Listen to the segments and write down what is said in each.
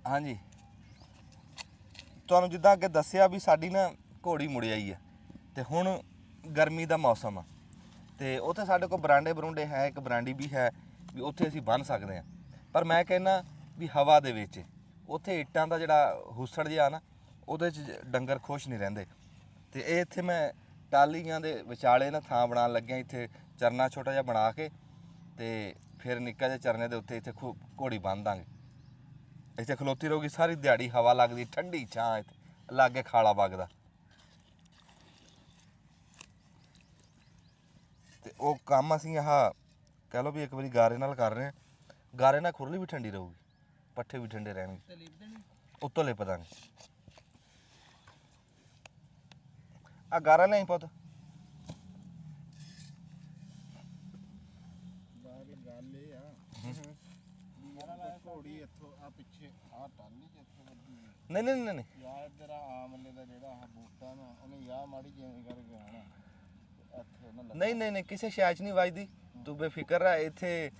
ਹਾਂਜੀ ਤੁਹਾਨੂੰ ਜਿੱਦਾਂ ਅੱਗੇ ਦੱਸਿਆ ਵੀ ਸਾਡੀ ਨਾ ਘੋੜੀ ਮੁੜ ਆਈ ਹੈ ਤੇ ਹੁਣ ਗਰਮੀ ਦਾ ਮੌਸਮ ਆ ਤੇ ਉੱਥੇ ਸਾਡੇ ਕੋਲ ਬਰਾਂਡੇ ਬਰੂੰਡੇ ਹੈ, ਇੱਕ ਬਰਾਂਡੀ ਵੀ ਹੈ ਵੀ ਉੱਥੇ ਅਸੀਂ ਬੰਨ੍ਹ ਸਕਦੇ ਹਾਂ। ਪਰ ਮੈਂ ਕਹਿੰਦਾ ਵੀ ਹਵਾ ਦੇ ਵਿੱਚ ਉੱਥੇ ਇੱਟਾਂ ਦਾ ਜਿਹੜਾ ਹੁੱਸੜ ਜਿਹਾ ਨਾ ਉਹਦੇ 'ਚ ਡੰਗਰ ਖੁਸ਼ ਨਹੀਂ ਰਹਿੰਦੇ। ਤੇ ਇਹ ਇੱਥੇ ਮੈਂ ਟਾਲੀਆਂ ਦੇ ਵਿਚਾਲੇ ਨਾ ਥਾਂ ਬਣਾਉਣ ਲੱਗਿਆ, ਇੱਥੇ ਚਰਨਾ ਛੋਟਾ ਜਿਹਾ ਬਣਾ ਕੇ ਤੇ ਫਿਰ ਨਿੱਕਾ ਜਿਹਾ ਚਰਨੇ ਦੇ ਉੱਤੇ ਇੱਥੇ ਘੋੜੀ ਬੰਨ੍ਹ ਦਾਂਗੇ। ਇੱਥੇ ਖਲੋਤੀ ਰਹੂਗੀ ਸਾਰੀ ਦਿਹਾੜੀ, ਹਵਾ ਲੱਗਦੀ, ਠੰਡੀ ਛਾਂ, ਇੱਥੇ ਲਾਗੇ ਖਾਲਾ ਵਗਦਾ। ਤੇ ਉਹ ਕੰਮ ਅਸੀਂ ਆਹ ਕਹਿ ਲਓ ਵੀ ਇੱਕ ਵਾਰੀ ਗਾਰੇ ਨਾਲ ਕਰ ਰਹੇ ਹਾਂ। ਗਾਰੇ ਨਾਲ ਖੁਰਲੀ ਵੀ ਠੰਡੀ ਰਹੂਗੀ, ਪੱਠੇ ਵੀ ਠੰਡੇ ਰਹਿਣਗੇ, ਉੱਤੋਂ ਲਿਪ ਦਾਂਗੇ। ਆ ਗਾਰਾ ਨਹੀਂ ਪੁੱਤ ਗੱਲ ਇਹ ਆ ਘੋੜੀ ਇੱਥੋਂ ਆ ਪਿੱਛੇ ਆ ਟਾਲੀ ਚ ਇੱਥੇ ਵੱਜੀ ਨਹੀਂ ਨਹੀਂ ਨਹੀਂ ਨਹੀਂ ਯਾਰ ਇੱਧਰ ਆਮਲੇ ਦਾ ਜਿਹੜਾ ਆ ਬੂਟਾ ਨਾ ਉਹਨੇ ਯਾ ਮਾੜੀ ਜਿਵੇਂ ਕਰਕੇ ਆਣਾ ਇੱਥੇ ਉਹਨਾਂ ਨਹੀਂ ਨਹੀਂ ਨਹੀਂ ਕਿਸੇ ਸ਼ਾਇਦ ਨਹੀਂ ਵੱਜਦੀ, ਤੂੰ ਬੇਫਿਕਰ ਰਹਿ। ਇੱਥੇ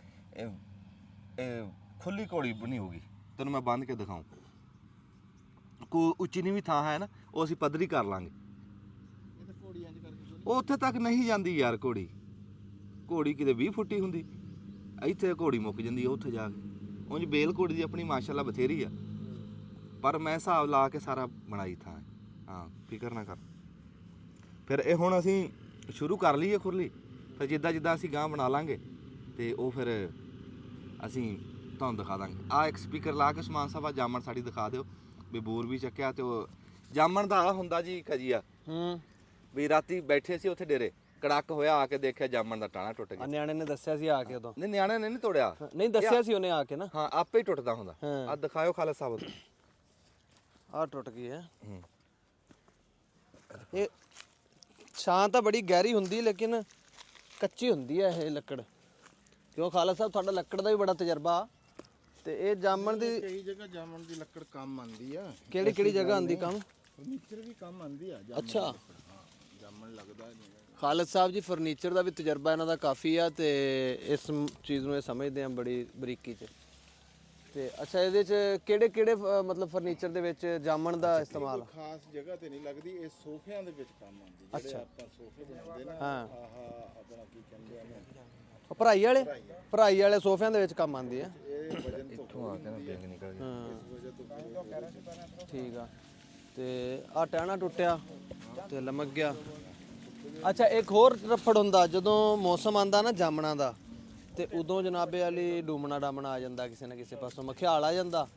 ਖੁੱਲੀ ਘੋੜੀ ਬਣੀ ਹੋਊਗੀ, ਤੈਨੂੰ ਮੈਂ ਬੰਨ੍ਹ ਕੇ ਦਿਖਾऊं। ਕੋ ਉੱਚੀ ਨੀਵੀਂ ਥਾਂ ਹੈ ਨਾ, ਉਹ ਅਸੀਂ ਪੱਧਰੀ ਕਰ ਲਾਂਗੇ। ਇਹ ਤਾਂ ਘੋੜੀ ਇੰਜ ਕਰਕੇ ਉਹ ਉੱਥੇ ਤੱਕ ਨਹੀਂ ਜਾਂਦੀ ਯਾਰ ਘੋੜੀ। ਘੋੜੀ ਕਿਤੇ 20 ਫੁੱਟੀ ਹੁੰਦੀ, ਇੱਥੇ ਘੋੜੀ ਮੁੱਕ ਜਾਂਦੀ ਉੱਥੇ ਜਾ ਕੇ। ਉਂਝ ਬੇਲ ਘੋੜੀ ਦੀ ਆਪਣੀ ਮਾਸ਼ਾਅੱਲਾ ਬਥੇਰੀ ਆ, ਪਰ ਮੈਂ ਹਿਸਾਬ ਲਾ ਕੇ ਸਾਰਾ ਬਣਾਈ ਥਾਂ। ਹਾਂ ਫਿਕਰ ਨਾ ਕਰ। ਫਿਰ ਇਹ ਹੁਣ ਅਸੀਂ ਸ਼ੁਰੂ ਕਰ ਲਈਏ ਖੁਰਲੀ, ਫਿਰ ਜਿੱਦਾਂ ਜਿੱਦਾਂ ਅਸੀਂ ਗਾਂ ਬਣਾ ਲਾਂਗੇ ਤੇ ਉਹ ਫਿਰ ਅਸੀਂ ਤੁਹਾਨੂੰ ਦਿਖਾ ਦਾਂਗੇ। ਆਹ ਇੱਕ ਸਪੀਕਰ ਲਾ ਕੇ ਸਮਾਨ ਸਾਹਿਬ ਆ ਜਾਮਣ ਸਾਡੀ ਦਿਖਾ ਦਿਓ ਵੀ ਬੂਰ ਵੀ ਚੱਕਿਆ। ਤੇ ਉਹ ਜਾਮਣ ਦਾ ਆ ਹੁੰਦਾ ਜੀ ਖਜੀਆ, ਵੀ ਰਾਤੀ ਬੈਠੇ ਸੀ ਉੱਥੇ ਡੇਰੇ, ਕੜਕ ਹੋਇਆ, ਆ ਕੇ ਦੇਖਿਆ ਜਾਮਣ ਦਾ ਟਾਣਾ ਟੁੱਟ ਗਿਆ। ਨਿਆਣੇ ਨੇ ਦੱਸਿਆ ਸੀ ਆ ਕੇ ਉਦੋਂ। ਨਹੀਂ ਨਿਆਣੇ ਨੇ ਨਹੀਂ ਤੋੜਿਆ, ਨਹੀਂ ਦੱਸਿਆ ਸੀ ਉਹਨੇ ਆ ਕੇ ਨਾ। ਹਾਂ ਆਪੇ ਹੀ ਟੁੱਟਦਾ ਹੁੰਦਾ। ਆ ਦਿਖਾਇਓ ਖਾਲਦ ਸਾਹਿਬ। ਆ ਟੁੱਟ ਗਈ ਹੈ। ਇਹ ਛਾਂ ਤਾਂ ਬੜੀ ਗਹਿਰੀ ਹੁੰਦੀ ਲੇਕਿਨ ਕੱਚੀ ਹੁੰਦੀ ਹੈ ਇਹ ਲੱਕੜ। ਕਿਉਂ ਖਾਲਦ ਸਾਹਿਬ ਤੁਹਾਡਾ ਲੱਕੜ ਦਾ ਵੀ ਬੜਾ ਤਜਰਬਾ, ਤੇ ਇਹ ਜਾਮਣ ਦੀ ਕਈ ਜਗ੍ਹਾ ਜਾਮਣ ਦੀ ਲੱਕੜ ਕੰਮ ਆਂਦੀ ਆ। ਕਿਹੜੀ ਕਿਹੜੀ ਜਗ੍ਹਾ ਆਂਦੀ ਕੰਮ? ਫਰਨੀਚਰ ਵੀ ਕੰਮ ਆਂਦੀ ਆ ਅੱਛਾ ਜਾਮਣ ਲੱਗਦਾ ਨਹੀਂ। ਖਾਲਦ ਸਾਹਿਬ ਜੀ ਫਰਨੀਚਰ ਦਾ ਵੀ ਤਜਰਬਾ ਇਹਨਾਂ ਦਾ ਕਾਫੀ ਆ ਤੇ ਇਸ ਚੀਜ਼ ਨੂੰ ਇਹ ਸਮਝਦੇ ਆ ਬੜੀ ਬਰੀਕੀ 'ਚ। ਤੇ ਅੱਛਾ ਇਹਦੇ 'ਚ ਕਿਹੜੇ ਕਿਹੜੇ ਮਤਲਬ ਫਰਨੀਚਰ ਦੇ ਵਿੱਚ ਜਾਮਣ ਦਾ ਇਸਤੇਮਾਲ? ਖਾਸ ਜਗ੍ਹਾ ਤੇ ਨਹੀਂ ਲੱਗਦੀ, ਇਹ ਸੋਫਿਆਂ ਦੇ ਵਿੱਚ ਕੰਮ ਆਂਦੀ। ਜਿਹੜੇ ਆਪਾਂ ਸੋਫੇ ਬਣਾਉਂਦੇ ਨਾ, ਹਾਂ ਆਹ ਆਪਣਾ ਕੀ ਕਹਿੰਦੇ ਆ ਉਹ ਭਰਾਈ ਵਾਲੇ ਸੋਫਿਆਂ ਦੇ ਵਿੱਚ ਕੰਮ ਆਂਦੀ ਆ। ਇਹ ਵਜਨ ਤੋਂ ਇੱਥੋਂ ਆ ਕੇ ਨਾ ਬੇਗ ਨਿਕਲ ਗਿਆ। ਹਾਂ ਠੀਕ ਆ। ਤੇ ਆ ਟਹਿਣਾ ਟੁੱਟਿਆ ਤੇ ਲਮਕ ਗਿਆ। ਅੱਛਾ ਇੱਕ ਹੋਰ ਰਫੜ ਹੁੰਦਾ ਜਦੋਂ ਮੌਸਮ ਆਂਦਾ ਨਾ ਜਾਮਣਾ ਦਾ, ਤੇ ਉਦੋਂ ਜਨਾਬੇ ਵਾਲੀ ਡੂਮਣਾ ਡਾਮਣਾ ਆ ਜਾਂਦਾ ਕਿਸੇ ਨਾ ਕਿਸੇ ਪਾਸੋਂ, ਮਖਿਆਲ ਆ ਜਾਂਦਾ।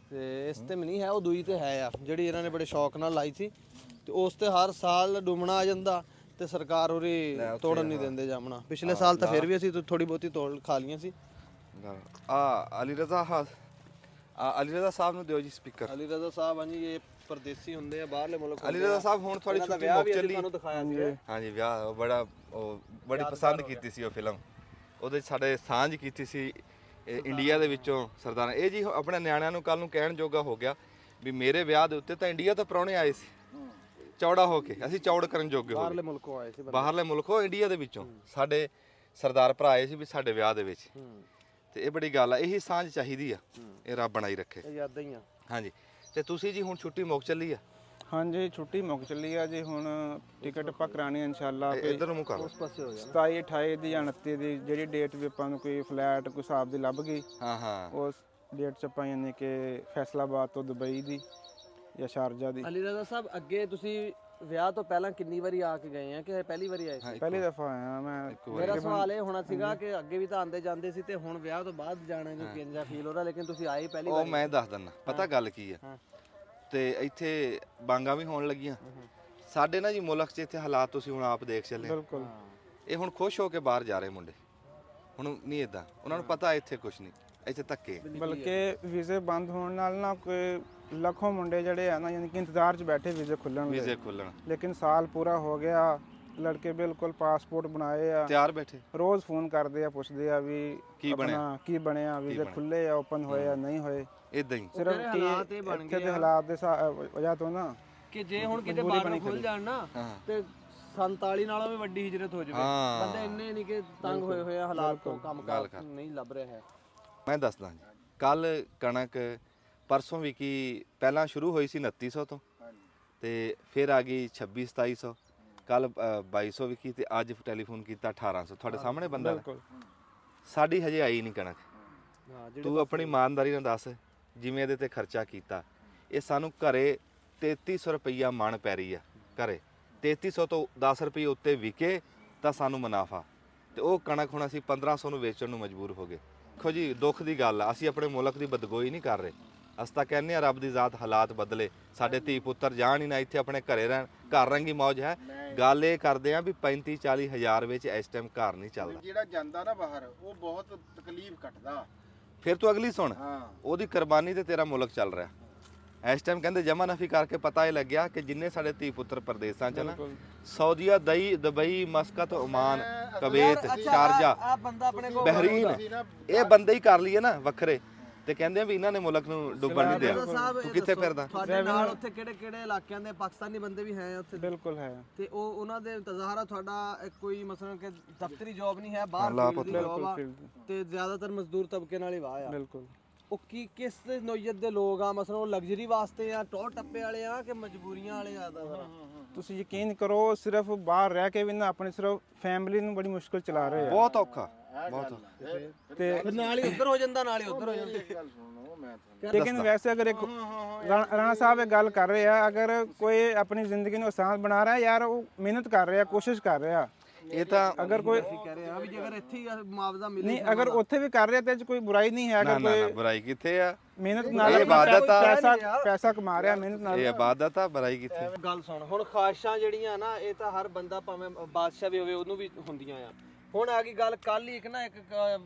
ਤੇ ਇਸ ਤੇ ਵੀ ਨਹੀਂ ਹੈ, ਉਹ ਦੂਈ ਤੇ ਹੈ ਆ ਜਿਹੜੀ ਇਹਨਾਂ ਨੇ ਬੜੇ ਸ਼ੌਕ ਨਾਲ ਲਾਈ ਸੀ। ਤੇ ਉਸ ਤੇ ਹਰ ਸਾਲ ਡੂਮਣਾ ਆ ਜਾਂਦਾ ਤੇ ਸਰਕਾਰ ਉਰੀ ਤੋੜਨ ਨਹੀਂ ਦਿੰਦੇ ਜਾਮਣਾ। ਪਿਛਲੇ ਸਾਲ ਤਾਂ ਫਿਰ ਵੀ ਅਸੀਂ ਥੋੜੀ ਬਹੁਤੀ ਤੋੜ ਖਾ ਲੀਆਂ ਸੀ। ਆ ਅਲੀ ਰਜ਼ਾ ਸਾਹਿਬ ਨੂੰ ਦਿਓ ਜੀ ਸਪੀਕਰ। ਅਲੀ ਰਜ਼ਾ ਸਾਹਿਬ ਹਾਂਜੀ ਇਹ ਪਰਦੇਸੀ ਹੁੰਦੇ ਆ, ਬਾਹਰਲੇ ਮੁਲਕ। ਅਲੀ ਰਜ਼ਾ ਸਾਹਿਬ ਹੁਣ ਥੋੜੀ ਛੁੱਟੀ ਮੁੱਕ ਚੱਲੀ। ਤੁਹਾਨੂੰ ਦਿਖਾਇਆ ਸੀ। ਹਾਂਜੀ ਵਿਆਹ ਬੜੀ ਪਸੰਦ ਕੀਤੀ ਸੀ ਉਹ ਫਿਲਮ। ਉਹਦੇ 'ਚ ਸਾਡੇ ਸਾਂਝ ਕੀਤੀ ਸੀ ਇੰਡੀਆ ਦੇ ਵਿੱਚੋਂ ਸਰਦਾਰਾਂ। ਇਹ ਜੀ ਆਪਣੇ ਨਿਆਣਿਆਂ ਨੂੰ ਕੱਲ ਨੂੰ ਕਹਿਣ ਜੋਗਾ ਹੋ ਗਿਆ ਵੀ ਮੇਰੇ ਵਿਆਹ ਦੇ ਉੱਤੇ ਤਾਂ ਇੰਡੀਆ ਤੋਂ ਪ੍ਰਾਹੁਣੇ ਆਏ ਸੀ ਚੌੜਾ ਹੋ ਕੇ, ਅਸੀਂ ਚੌੜ ਕਰਨ ਜੋਗੇ ਹੋ ਬਾਹਰਲੇ ਮੁਲਕੋਂ ਆਏ ਸੀ। ਬਾਹਰਲੇ ਮੁਲਕੋਂ ਇੰਡੀਆ ਦੇ ਵਿੱਚੋਂ ਸਾਡੇ ਸਰਦਾਰ ਭਰਾ ਆਏ ਸੀ ਵੀ ਸਾਡੇ ਵਿਆਹ ਦੇ ਵਿੱਚ। ਤੇ ਇਹ ਬੜੀ ਗੱਲ ਆ, ਇਹੀ ਸਾਂਝ ਚਾਹੀਦੀ ਆ, ਇਹ ਰੱਬ ਬਣਾਈ ਰੱਖੇ। ਇਹ ਯਾਦਾਂ ਹੀ ਆ। ਹਾਂਜੀ ਤੇ ਤੁਸੀਂ ਜੀ ਹੁਣ ਛੁੱਟੀ ਮੁੱਕ ਚੱਲੀ ਆ? ਹਾਂਜੀ ਛੁੱਟੀ ਮੁੱਕ ਚੱਲੀ ਆ ਜੀ। ਹੁਣ ਟਿਕਟ ਆਪਾਂ ਕਰਾਣੀ ਇਨਸ਼ਾਅੱਲਾ। ਇੱਧਰ ਨੂੰ ਮੂੰਹ ਕਰ ਲਓ। ਉਸ ਪਾਸੇ ਹੋ ਗਿਆ 27 28 ਦੀ ਜਾਂ 29 ਦੀ ਜਿਹੜੀ ਡੇਟ ਵੀ ਆਪਾਂ ਨੂੰ ਕੋਈ ਫਲੈਟ ਕੋਈ ਹਿਸਾਬ ਦੀ ਲੱਭ ਗਈ, ਹਾਂ ਉਸ ਡੇਟ 'ਚ ਆਪਾਂ ਯਾਨੀ ਕਿ ਫੈਸਲਾਬਾਦ ਤੋਂ ਦੁਬਈ ਦੀ ਜਾਂ ਸ਼ਾਰਜਾ ਦੀ। ਅਲੀ ਰਜ਼ਾ ਸਾਹਿਬ ਅੱਗੇ ਤੁਸੀਂ ਵਿਆਹ ਤੋਂ ਪਹਿਲਾਂ ਕਿੰਨੀ ਵਾਰੀ ਆ ਕੇ ਗਏ ਆ ਕਿ ਪਹਿਲੀ ਵਾਰੀ ਆਏ ਸੀ? ਪਹਿਲੀ ਦਫਾ ਆਇਆ ਮੈਂ। ਮੇਰਾ ਸਵਾਲ ਇਹ ਹੋਣਾ ਸੀਗਾ ਕਿ ਅੱਗੇ ਵੀ ਤਾਂ ਆਂਦੇ ਜਾਂਦੇ ਸੀ ਤੇ ਹੁਣ ਵਿਆਹ ਤੋਂ ਬਾਅਦ ਜਾਣਾ ਜੋ ਕਿੰਨਾ ਫੀਲ ਹੋ ਰਿਹਾ, ਲੇਕਿਨ ਤੁਸੀਂ ਆਏ ਪਹਿਲੀ ਉਹ ਵਾਰੀ। ਮੈਂ ਦੱਸ ਦਿੰਦਾ ਪਤਾ ਗੱਲ ਕੀ ਆ। ਹਾਂ ਤੇ ਇੱਥੇ ਬਾਂਗਾ ਵੀ ਹੋਣ ਲੱਗੀਆਂ ਸਾਡੇ ਨਾ ਜੀ ਮੁਲਕ 'ਚ। ਇੱਥੇ ਹਾਲਾਤ ਤੁਸੀਂ ਹੁਣ ਆਪ ਦੇਖ ਚੱਲੇ। ਬਿਲਕੁਲ ਇਹ ਹੁਣ ਖੁਸ਼ ਹੋ ਕੇ ਬਾਹਰ ਜਾ ਰਹੇ ਮੁੰਡੇ। ਹੁਣ ਨਹੀਂ ਇਦਾਂ, ਉਹਨਾਂ ਨੂੰ ਪਤਾ ਇੱਥੇ ਕੁਛ ਨਹੀਂ, ਇੱਥੇ ਧੱਕੇ। ਬਲਕਿ ਵੀਜ਼ੇ ਬੰਦ ਹੋਣ ਨਾਲ ਨਾ ਕੋਈ ਲੱਖੋਂ ਮੁੰਡੇ ਜਿਹੜੇ ਆ ਨਾ ਯਾਨੀ ਕਿ ਇੰਤਜ਼ਾਰ 'ਚ ਬੈਠੇ ਵੀਜ਼ੇ ਖੁੱਲਣ ਦੇ। ਵੀਜ਼ੇ ਖੁੱਲਣ ਲੇਕਿਨ ਸਾਲ ਪੂਰਾ ਹੋ ਗਿਆ, ਲੜਕੇ ਬਿਲਕੁਲ ਪਾਸਪੋਰਟ ਬਣਾਏ ਆ, ਤਿਆਰ ਬੈਠੇ, ਰੋਜ਼ ਫੋਨ ਕਰਦੇ ਆ, ਪੁੱਛਦੇ ਆ ਵੀ ਕੀ ਬਣਿਆ, ਕੀ ਬਣਿਆ, ਵੀਜ਼ੇ ਖੁੱਲੇ ਆ, ਓਪਨ ਹੋਏ ਆ, ਨਹੀਂ ਹੋਏ। ਇਦਾਂ ਹੀ ਸਿਰਫ ਇੱਥੇ ਦੇ ਹਾਲਾਤ ਦੇ ਵਜ੍ਹਾ ਤੋਂ ਨਾ ਕਿ ਜੇ ਹੁਣ ਕਿਤੇ ਬਾਰਡਰ ਖੁੱਲ ਜਾਣ ਨਾ ਤੇ 47 ਨਾਲੋਂ ਵੀ ਵੱਡੀ ਹਿਜਰਤ ਹੋ ਜਾਵੇ। ਬੰਦੇ ਇੰਨੇ ਨਹੀਂ ਕਿ ਤੰਗ ਹੋਏ ਹੋਏ ਆ ਹਾਲਾਤ ਤੋਂ, ਕੰਮ ਕਰ ਨਹੀਂ ਲੱਭ ਰਿਹਾ ਹੈ। ਮੈਂ ਦੱਸਦਾ ਜੀ ਕੱਲ ਕਣਕ ਪਰਸੋਂ ਵਿਕੀ, ਪਹਿਲਾਂ ਸ਼ੁਰੂ ਹੋਈ ਸੀ 2900 ਤੋਂ ਹਾਂਜੀ ਤੇ ਫਿਰ ਆ ਗਈ 26-2700, ਕੱਲ 2200 ਵਿਕੀ ਤੇ ਅੱਜ ਟੈਲੀਫੋਨ ਕੀਤਾ 1800। ਤੁਹਾਡੇ ਸਾਹਮਣੇ ਬੰਦਾ ਬਿਲਕੁਲ ਸਾਡੀ ਹਜੇ ਆਈ ਨਹੀਂ ਕਣਕ। ਹਾਂ ਜਿਹੜੇ ਤੂੰ ਆਪਣੀ ਇਮਾਨਦਾਰੀ ਨਾਲ ਦੱਸ ਜਿਵੇਂ ਇਹਦੇ ਤੇ ਖਰਚਾ ਕੀਤਾ, ਇਹ ਸਾਨੂੰ ਘਰੇ 3300 ਰੁਪਈਆ ਮਣ ਪੈ ਰਹੀ ਆ ਘਰੇ। 3300 ਤੋਂ 10 ਰੁਪਏ ਉੱਤੇ ਵਿਕੇ ਤਾਂ ਸਾਨੂੰ ਮੁਨਾਫਾ, ਤੇ ਉਹ ਕਣਕ ਹੁਣ ਅਸੀਂ 1500 ਨੂੰ ਵੇਚਣ ਨੂੰ ਮਜਬੂਰ ਹੋ ਗਏ। ਦੇਖੋ ਜੀ ਦੁੱਖ ਦੀ ਗੱਲ ਆ, ਅਸੀਂ ਆਪਣੇ ਮੁਲਕ ਦੀ ਬਦਗੋਈ ਨਹੀਂ ਕਰ ਰਹੇ, ਅਸੀਂ ਤਾਂ ਕਹਿੰਦੇ ਆ ਰੱਬ ਦੀ ਜ਼ਾਤ ਹਾਲਾਤ ਬਦਲੇ, ਸਾਡੇ ਧੀ ਪੁੱਤਰ ਜਾਣ ਹੀ ਨਾ ਇੱਥੇ ਆਪਣੇ ਘਰੇ ਰਹਿਣ। ਘਰ ਰੰਗੀ ਮੌਜ ਹੈ, ਗੱਲ ਇਹ ਕਰਦੇ ਆ ਵੀ 35-40 ਹਜ਼ਾਰ ਵਿੱਚ ਇਸ ਟਾਈਮ ਘਰ ਨਹੀਂ ਚੱਲਦਾ। ਜਿਹੜਾ ਜਾਂਦਾ ਨਾ ਬਾਹਰ ਉਹ ਬਹੁਤ ਤਕਲੀਫ ਕੱਟਦਾ। ਫਿਰ ਤੂੰ ਅਗਲੀ ਸੁਣ, ਹਾਂ ਉਹਦੀ ਕੁਰਬਾਨੀ ਤੇ ਤੇਰਾ ਮੁਲਕ ਚੱਲ ਰਿਹਾ ਇਸ ਟਾਈਮ। ਕਹਿੰਦੇ ਜਮਾ ਨਫੀ ਕਰਕੇ ਪਤਾ ਇਹ ਲੱਗਿਆ ਕਿ ਜਿੰਨੇ ਸਾਡੇ ਧੀ ਪੁੱਤਰ ਪ੍ਰਦੇਸਾਂ 'ਚ ਨਾ, ਸਾਊਦੀਆ, ਦੁਬਈ, ਮਸਕਤ, ਓਮਾਨ, ਕੁਵੈਤ, ਸ਼ਾਰਜਾ, ਆ ਬੰਦਾ ਆਪਣੇ ਕੋਲ ਬਹਿਰੀਨ, ਇਹ ਬੰਦੇ ਹੀ ਕਰ ਲਈਏ ਨਾ ਵੱਖਰੇ, ਤੇ ਕਹਿੰਦੇ ਆ ਵੀ ਇਹਨਾਂ ਨੇ ਮੁਲਕ ਨੂੰ ਡੁੱਬਣ ਨਹੀਂ ਦਿਆ। ਤੂੰ ਕਿੱਥੇ ਫਿਰਦਾ? ਤੁਹਾਡੇ ਨਾਲ ਉੱਥੇ ਕਿਹੜੇ ਕਿਹੜੇ ਇਲਾਕਿਆਂ ਦੇ ਪਾਕਿਸਤਾਨੀ ਬੰਦੇ ਵੀ ਹੈ ਉੱਥੇ? ਬਿਲਕੁਲ ਹੈ। ਤੇ ਉਹ ਉਹਨਾਂ ਦੇ ਤਜ਼ਾਹਰਾ ਤੁਹਾਡਾ ਕੋਈ ਮਸਲਨ ਕਿ ਦਫ਼ਤਰੀ ਜੌਬ ਨਹੀਂ ਹੈ, ਬਾਹਰ field ਦੀ ਜੌਬ ਆ, ਤੇ ਜ਼ਿਆਦਾਤਰ ਮਜ਼ਦੂਰ ਤਬਕੇ ਨਾਲ ਹੀ ਵਾਹ ਆ। ਬਿਲਕੁਲ ਉਹ ਕਿਸ ਨੌਈਅਤ ਦੇ ਲੋਕ ਆ? ਮਸਲਨ ਉਹ ਲਗਜ਼ਰੀ ਵਾਸਤੇ ਆ, ਟੌਰ ਟੱਪੇ ਵਾਲੇ ਆ ਕਿ ਮਜਬੂਰੀਆਂ ਵਾਲੇ ਜ਼ਿਆਦਾ? ਤੁਸੀਂ ਯਕੀਨ ਕਰੋ, ਸਿਰਫ ਬਾਹਰ ਰਹਿ ਕੇ ਵੀ ਨਾ ਆਪਣੀ ਸਿਰਫ ਫੈਮਿਲੀ ਨੂੰ ਬੜੀ ਮੁਸ਼ਕਿਲ ਚਲਾ ਰਹੇ ਆ। ਬਹੁਤ ਔਖਾ, ਬਹੁਤ ਔਖਾ। ਤੇ ਨਾਲ ਹੀ ਉੱਧਰ ਹੋ ਜਾਂਦਾ, ਨਾਲ ਹੀ ਉੱਧਰ ਹੋ ਜਾਂਦਾ। ਗੱਲ ਸੁਣੋ ਮੈਂ ਤੁਹਾਨੂੰ ਲੇਕਿਨ ਵੈਸੇ ਅਗਰ ਇੱਕ ਰਾਣਾ ਸਾਹਿਬ ਇਹ ਗੱਲ ਕਰ ਰਹੇ ਆ, ਅਗਰ ਕੋਈ ਆਪਣੀ ਜ਼ਿੰਦਗੀ ਨੂੰ ਆਸਾਨ ਬਣਾ ਰਿਹਾ ਯਾਰ, ਉਹ ਮਿਹਨਤ ਕਰ ਰਿਹਾ, ਕੋਸ਼ਿਸ਼ ਕਰ ਰਿਹਾ। ਇਹ ਤਾਂ ਅਗਰ ਕੋਈ ਕਹਿ ਰਹੇ ਆ ਵੀ ਜੇਕਰ ਇੱਥੇ ਹੀ ਮੁਆਵਜ਼ਾ ਮਿਲੇ, ਨਹੀਂ, ਅਗਰ ਉੱਥੇ ਵੀ ਕਰ ਰਿਹਾ ਤੇ ਇਹ 'ਚ ਕੋਈ ਬੁਰਾਈ ਨਹੀਂ ਹੈ। ਅਗਰ ਕੋਈ ਬੁਰਾਈ ਕਿੱਥੇ ਆ? ਮਿਹਨਤ ਨਾਲ ਇਹ ਇਬਾਦਤ ਆ। ਪੈਸਾ ਕਮਾ ਰਿਹਾ ਮਿਹਨਤ ਨਾਲ। ਇਹ ਇਬਾਦਤ ਆ, ਬੁਰਾਈ ਕਿੱਥੇ? ਗੱਲ ਸੁਣ, ਹੁਣ ਖਾਸ਼ਾਂ ਜਿਹੜੀਆਂ ਨਾ, ਇਹ ਤਾਂ ਹਰ ਬੰਦਾ ਭਾਵੇਂ ਬਾਦਸ਼ਾਹ ਵੀ ਹੋਵੇ ਉਹਨੂੰ ਵੀ ਹੁੰਦੀਆਂ ਆ। ਹੁਣ ਆ ਗਈ ਗੱਲ, ਕੱਲ ਹੀ ਇੱਕ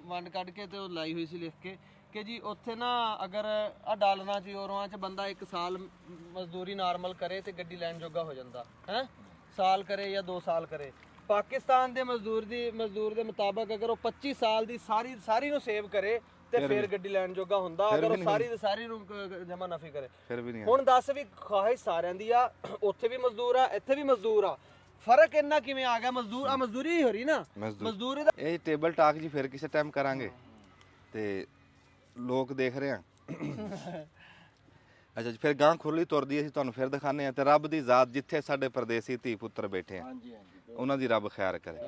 ਵੰਡ ਕੱਢ ਕੇ ਤੇ ਉਹ ਲਾਈ ਹੋਈ ਸੀ ਲਿਖ ਕੇ ਕਿ ਜੀ ਉੱਥੇ ਨਾ ਅਗਰ ਆ ਡਾਲਰਾਂ 'ਚ ਯੂਰੋਆਂ 'ਚ ਬੰਦਾ 1 ਸਾਲ ਮਜ਼ਦੂਰੀ ਨਾਰਮਲ ਕਰੇ ਤੇ ਗੱਡੀ ਲੈਣ ਜੋਗਾ ਹੋ ਜਾਂਦਾ ਹੈ, ਸਾਲ ਕਰੇ ਜਾਂ 2 ਸਾਲ ਕਰੇ। ਪਾਕਿਸਤਾਨ ਦੇ ਮਜ਼ਦੂਰ ਦੇ ਮੁਤਾਬਕ ਅਗਰ ਉਹ 25 ਸਾਲ ਦੀ ਸਾਰੀ ਨੂੰ ਸੇਵ ਕਰੇ ਤੇ ਫਿਰ ਗੱਡੀ ਲੈਣ ਜੋਗਾ ਹੁੰਦਾ, ਅਗਰ ਉਹ ਸਾਰੀ ਨੂੰ ਜਮਾ ਨਫੀ ਕਰੇ। ਫਿਰ ਵੀ ਨਹੀਂ। ਹੁਣ ਦੱਸ ਵੀ ਖਵਾਹਿਸ਼ ਸਾਰਿਆਂ ਦੀ ਆ, ਉੱਥੇ ਵੀ ਮਜ਼ਦੂਰ ਆ, ਇੱਥੇ ਵੀ ਮਜ਼ਦੂਰ ਆ, ਫਰਕ ਇੰਨਾ ਕਿਵੇਂ ਆ ਗਿਆ? ਮਜ਼ਦੂਰੀ ਹੀ ਹੋ ਰਹੀ ਨਾ, ਮਜ਼ਦੂਰੀ ਦਾ। ਇਹ ਟੇਬਲ ਟਾਕ ਜੀ ਫਿਰ ਕਿਸੇ ਟਾਈਮ ਕਰਾਂਗੇ, ਤੇ ਲੋਕ ਦੇਖ ਰਹੇ ਆ। ਅੱਛਾ ਜੀ, ਫਿਰ ਗਾਂ ਖੁਰਲੀ ਤੁਰਦੀ ਅਸੀਂ ਤੁਹਾਨੂੰ ਫਿਰ ਦਿਖਾਣੇ ਆ। ਤੇ ਰੱਬ ਦੀ ਜ਼ਾਤ ਜਿੱਥੇ ਸਾਡੇ ਪਰਦੇਸੀ ਧੀ ਪੁੱਤਰ ਬੈਠੇ ਆ, ਹਾਂਜੀ ਹਾਂਜੀ ਉਹਨਾਂ ਦੀ ਰੱਬ ਖੈਰ ਕਰੇ।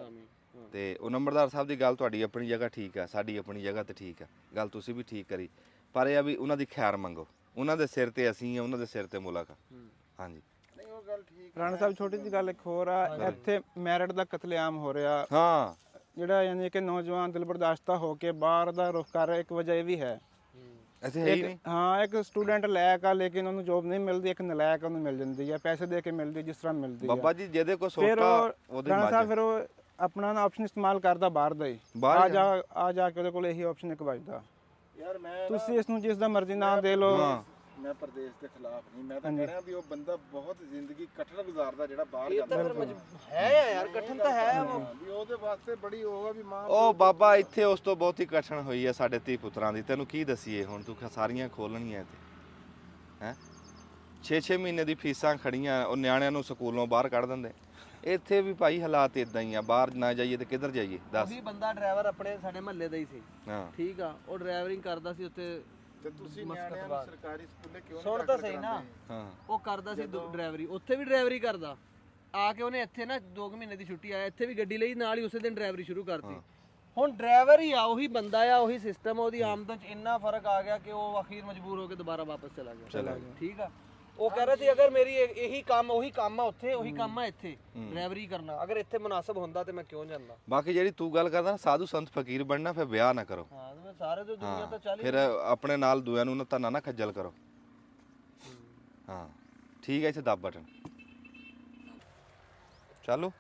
ਤੇ ਉਹ ਨੰਬਰਦਾਰ ਸਾਹਿਬ ਦੀ ਗੱਲ ਤੁਹਾਡੀ ਆਪਣੀ ਜਗ੍ਹਾ ਠੀਕ ਆ, ਸਾਡੀ ਆਪਣੀ ਜਗ੍ਹਾ ਤੇ ਠੀਕ ਆ, ਗੱਲ ਤੁਸੀਂ ਵੀ ਠੀਕ ਕਰੀ, ਪਰ ਇਹ ਆ ਵੀ ਉਹਨਾਂ ਦੀ ਖੈਰ ਮੰਗੋ। ਉਹਨਾਂ ਦੇ ਸਿਰ ਤੇ ਅਸੀਂ ਆ, ਉਹਨਾਂ ਦੇ ਸਿਰ ਤੇ ਮੁਲਕ ਆ। ਹਾਂਜੀ, ਨਹੀਂ ਉਹ ਗੱਲ ਠੀਕ। ਰਾਣਾ ਸਾਹਿਬ ਛੋਟੀ ਜਿਹੀ ਗੱਲ ਇੱਕ ਹੋਰ ਆ, ਇੱਥੇ ਮੈਰਿਟ ਦਾ ਕਤਲੇਆਮ ਹੋ ਰਿਹਾ। ਹਾਂ, ਜਿਹੜਾ ਯਾਨੀ ਕਿ ਨੌਜਵਾਨ ਦਿਲ ਬਰਦਾਸ਼ਤਾ ਹੋ ਕੇ ਬਾਹਰ ਦਾ ਰੁਖ ਕਰ ਰਿਹਾ, ਇੱਕ ਵਜ੍ਹਾ ਇਹ ਵੀ ਹੈ। ਇੱਥੇ ਹੈ ਹੀ ਨਹੀਂ। ਹਾਂ, ਇੱਕ ਸਟੂਡੈਂਟ ਲਾਇਕ ਆ ਲੇਕਿਨ ਉਹਨੂੰ ਜੋਬ ਨਹੀਂ ਮਿਲਦੀ, ਇੱਕ ਨਲਾਇਕ ਉਹਨੂੰ ਮਿਲ ਜਾਂਦੀ ਹੈ, ਪੈਸੇ ਦੇ ਕੇ ਮਿਲਦੀ ਜਿਸ ਤਰ੍ਹਾਂ ਮਿਲਦੀ ਹੈ। ਬਾਬਾ ਜੀ ਜਿਹਦੇ ਕੋ ਫਿਰ ਸੋਟਾ ਉਹ ਉਹਦੇ ਰਾਣਾ ਸਾਹਿਬ ਮੱਝ। ਫਿਰ ਉਹ ਆਪਣਾ ਨਾ ਆਪਸ਼ਨ ਇਸਤੇਮਾਲ ਕਰਦਾ ਬਾਹਰ ਦਾ ਹੀ, ਬਾਹਰ ਆ ਜਾ ਕੇ ਉਹਦੇ ਕੋਲ ਇਹੀ ਆਪਸ਼ਨ ਇੱਕ ਵੱਜਦਾ। ਯਾਰ ਮੈਂ ਤੁਸੀਂ ਇਸ ਨੂੰ ਜਿਸ ਦਾ ਮਰਜ਼ੀ ਨਾਂ ਦੇ ਲਓ। ਮੈਂ ਪ੍ਰਦੇਸ਼ ਦੇ ਖਿਲਾਫ ਨਹੀਂ, ਮੈਂ ਤਾਂ ਕਹਿ ਰਿਹਾ ਵੀ ਉਹ ਬੰਦਾ ਬਹੁਤ ਜ਼ਿੰਦਗੀ ਕਠਿਨ ਗੁਜ਼ਾਰਦਾ ਜਿਹੜਾ ਬਾਹਰ ਜਾਂਦਾ ਹੈ ਯਾਰ, ਕਠਿਨ ਤਾਂ ਹੈ ਉਹ। ਵੀ ਉਹਦੇ ਵਾਸਤੇ ਬੜੀ ਉਹ ਆ ਵੀ ਮਾਂ ਉਹ ਬਾਬਾ ਇੱਥੇ ਉਸ ਤੋਂ ਬਹੁਤੀ ਕਠਿਨ ਹੋਈ ਆ ਸਾਡੇ ਧੀ ਪੁੱਤਰਾਂ ਦੀ। ਤੈਨੂੰ ਕੀ ਦਸੀਏ ਹੁਣ, ਤੂੰ ਸਾਰੀਆਂ ਖੋਲਣੀਆਂ ਤੇ ਹੈ 6-6 ਮਹੀਨੇ ਦੀ ਫੀਸਾਂ ਖੜੀਆਂ, ਉਹ ਨਿਆਣਿਆਂ ਨੂੰ ਸਕੂਲੋਂ ਬਾਹਰ ਕੱਢ ਦਿੰਦੇ। ਇੱਥੇ ਵੀ ਭਾਈ ਹਾਲਾਤ ਇਦਾਂ ਹੀ ਆ, ਬਾਹਰ ਨਾ ਜਾਈਏ ਤੇ ਕਿੱਧਰ ਜਾਈਏ ਦੱਸ? ਵੀ ਬੰਦਾ ਡਰਾਈਵਰ ਆਪਣੇ ਸਾਡੇ ਮਹੱਲੇ ਦਾ ਹੀ ਸੀ, ਹਾਂ ਠੀਕ ਆ, ਉਹ ਡਰਾਈਵਰਿੰਗ ਕਰਦਾ ਸੀ ਉੱਥੇ। ਤੇ ਤੁਸੀਂ ਨਿਆਣਿਆਂ ਨੂੰ ਸਰਕਾਰੀ ਸਕੂਲੇ ਕਿਉਂ ਸੁਣ ਤਾਂ ਸਹੀ ਨਾ, ਹਾਂ, ਉਹ ਕਰਦਾ ਸੀ ਡਰਾਈਵਰੀ, ਉੱਥੇ ਵੀ ਡਰਾਈਵਰੀ ਕਰਦਾ। ਆ ਕੇ ਉਹਨੇ ਇੱਥੇ ਨਾ 2 ਮਹੀਨੇ ਦੀ ਛੁੱਟੀ ਆਇਆ, ਇੱਥੇ ਵੀ ਗੱਡੀ ਲਈ, ਨਾਲ ਹੀ ਉਸੇ ਦਿਨ ਡਰਾਈਵਰੀ ਸ਼ੁਰੂ ਕਰਤੀ। ਹੁਣ ਡਰਾਈਵਰ ਹੀ ਆ, ਉਹੀ ਬੰਦਾ ਆ, ਉਹੀ ਸਿਸਟਮ, ਉਹਦੀ ਆਮਦਨ 'ਚ ਇੰਨਾ ਫਰਕ ਆ ਗਿਆ ਕਿ ਉਹ ਅਖੀਰ ਮਜਬੂਰ ਹੋ ਕੇ ਦੁਬਾਰਾ ਵਾਪਸ ਚਲਾ ਗਿਆ। ਠੀਕ ਆ, ਉਹ ਕਹਿ ਰਿਹਾ ਸੀ ਅਗਰ ਮੇਰੀ ਇਹੀ ਕੰਮ ਉਹੀ ਕੰਮ ਆ ਉੱਥੇ, ਉਹੀ ਕੰਮ ਆ ਇੱਥੇ, ਡਰਾਈਵਰੀ ਕਰਨਾ, ਅਗਰ ਇੱਥੇ ਮੁਨਾਸਬ ਹੁੰਦਾ ਤੇ ਮੈਂ ਕਿਉਂ ਜਾਂਦਾ। ਬਾਕੀ ਜਿਹੜੀ ਤੂੰ ਗੱਲ ਕਰਦਾ ਨਾ ਸਾਧੂ ਸੰਤ ਫਕੀਰ ਬਣਨਾ, ਫਿਰ ਵਿਆਹ ਨਾ ਕਰੋ। ਹਾਂ, ਤੇ ਸਾਰੇ ਤੋਂ ਦੁਨੀਆ ਤਾਂ ਚੱਲ ਫਿਰ ਆਪਣੇ ਨਾਲ ਦੂਆਂ ਨੂੰ ਨਾ ਖੱਜਲ ਕਰੋ। ਹਾਂ ਠੀਕ ਹੈ, ਇੱਥੇ ਦੱਬ ਬਟਨ ਚਲੋ।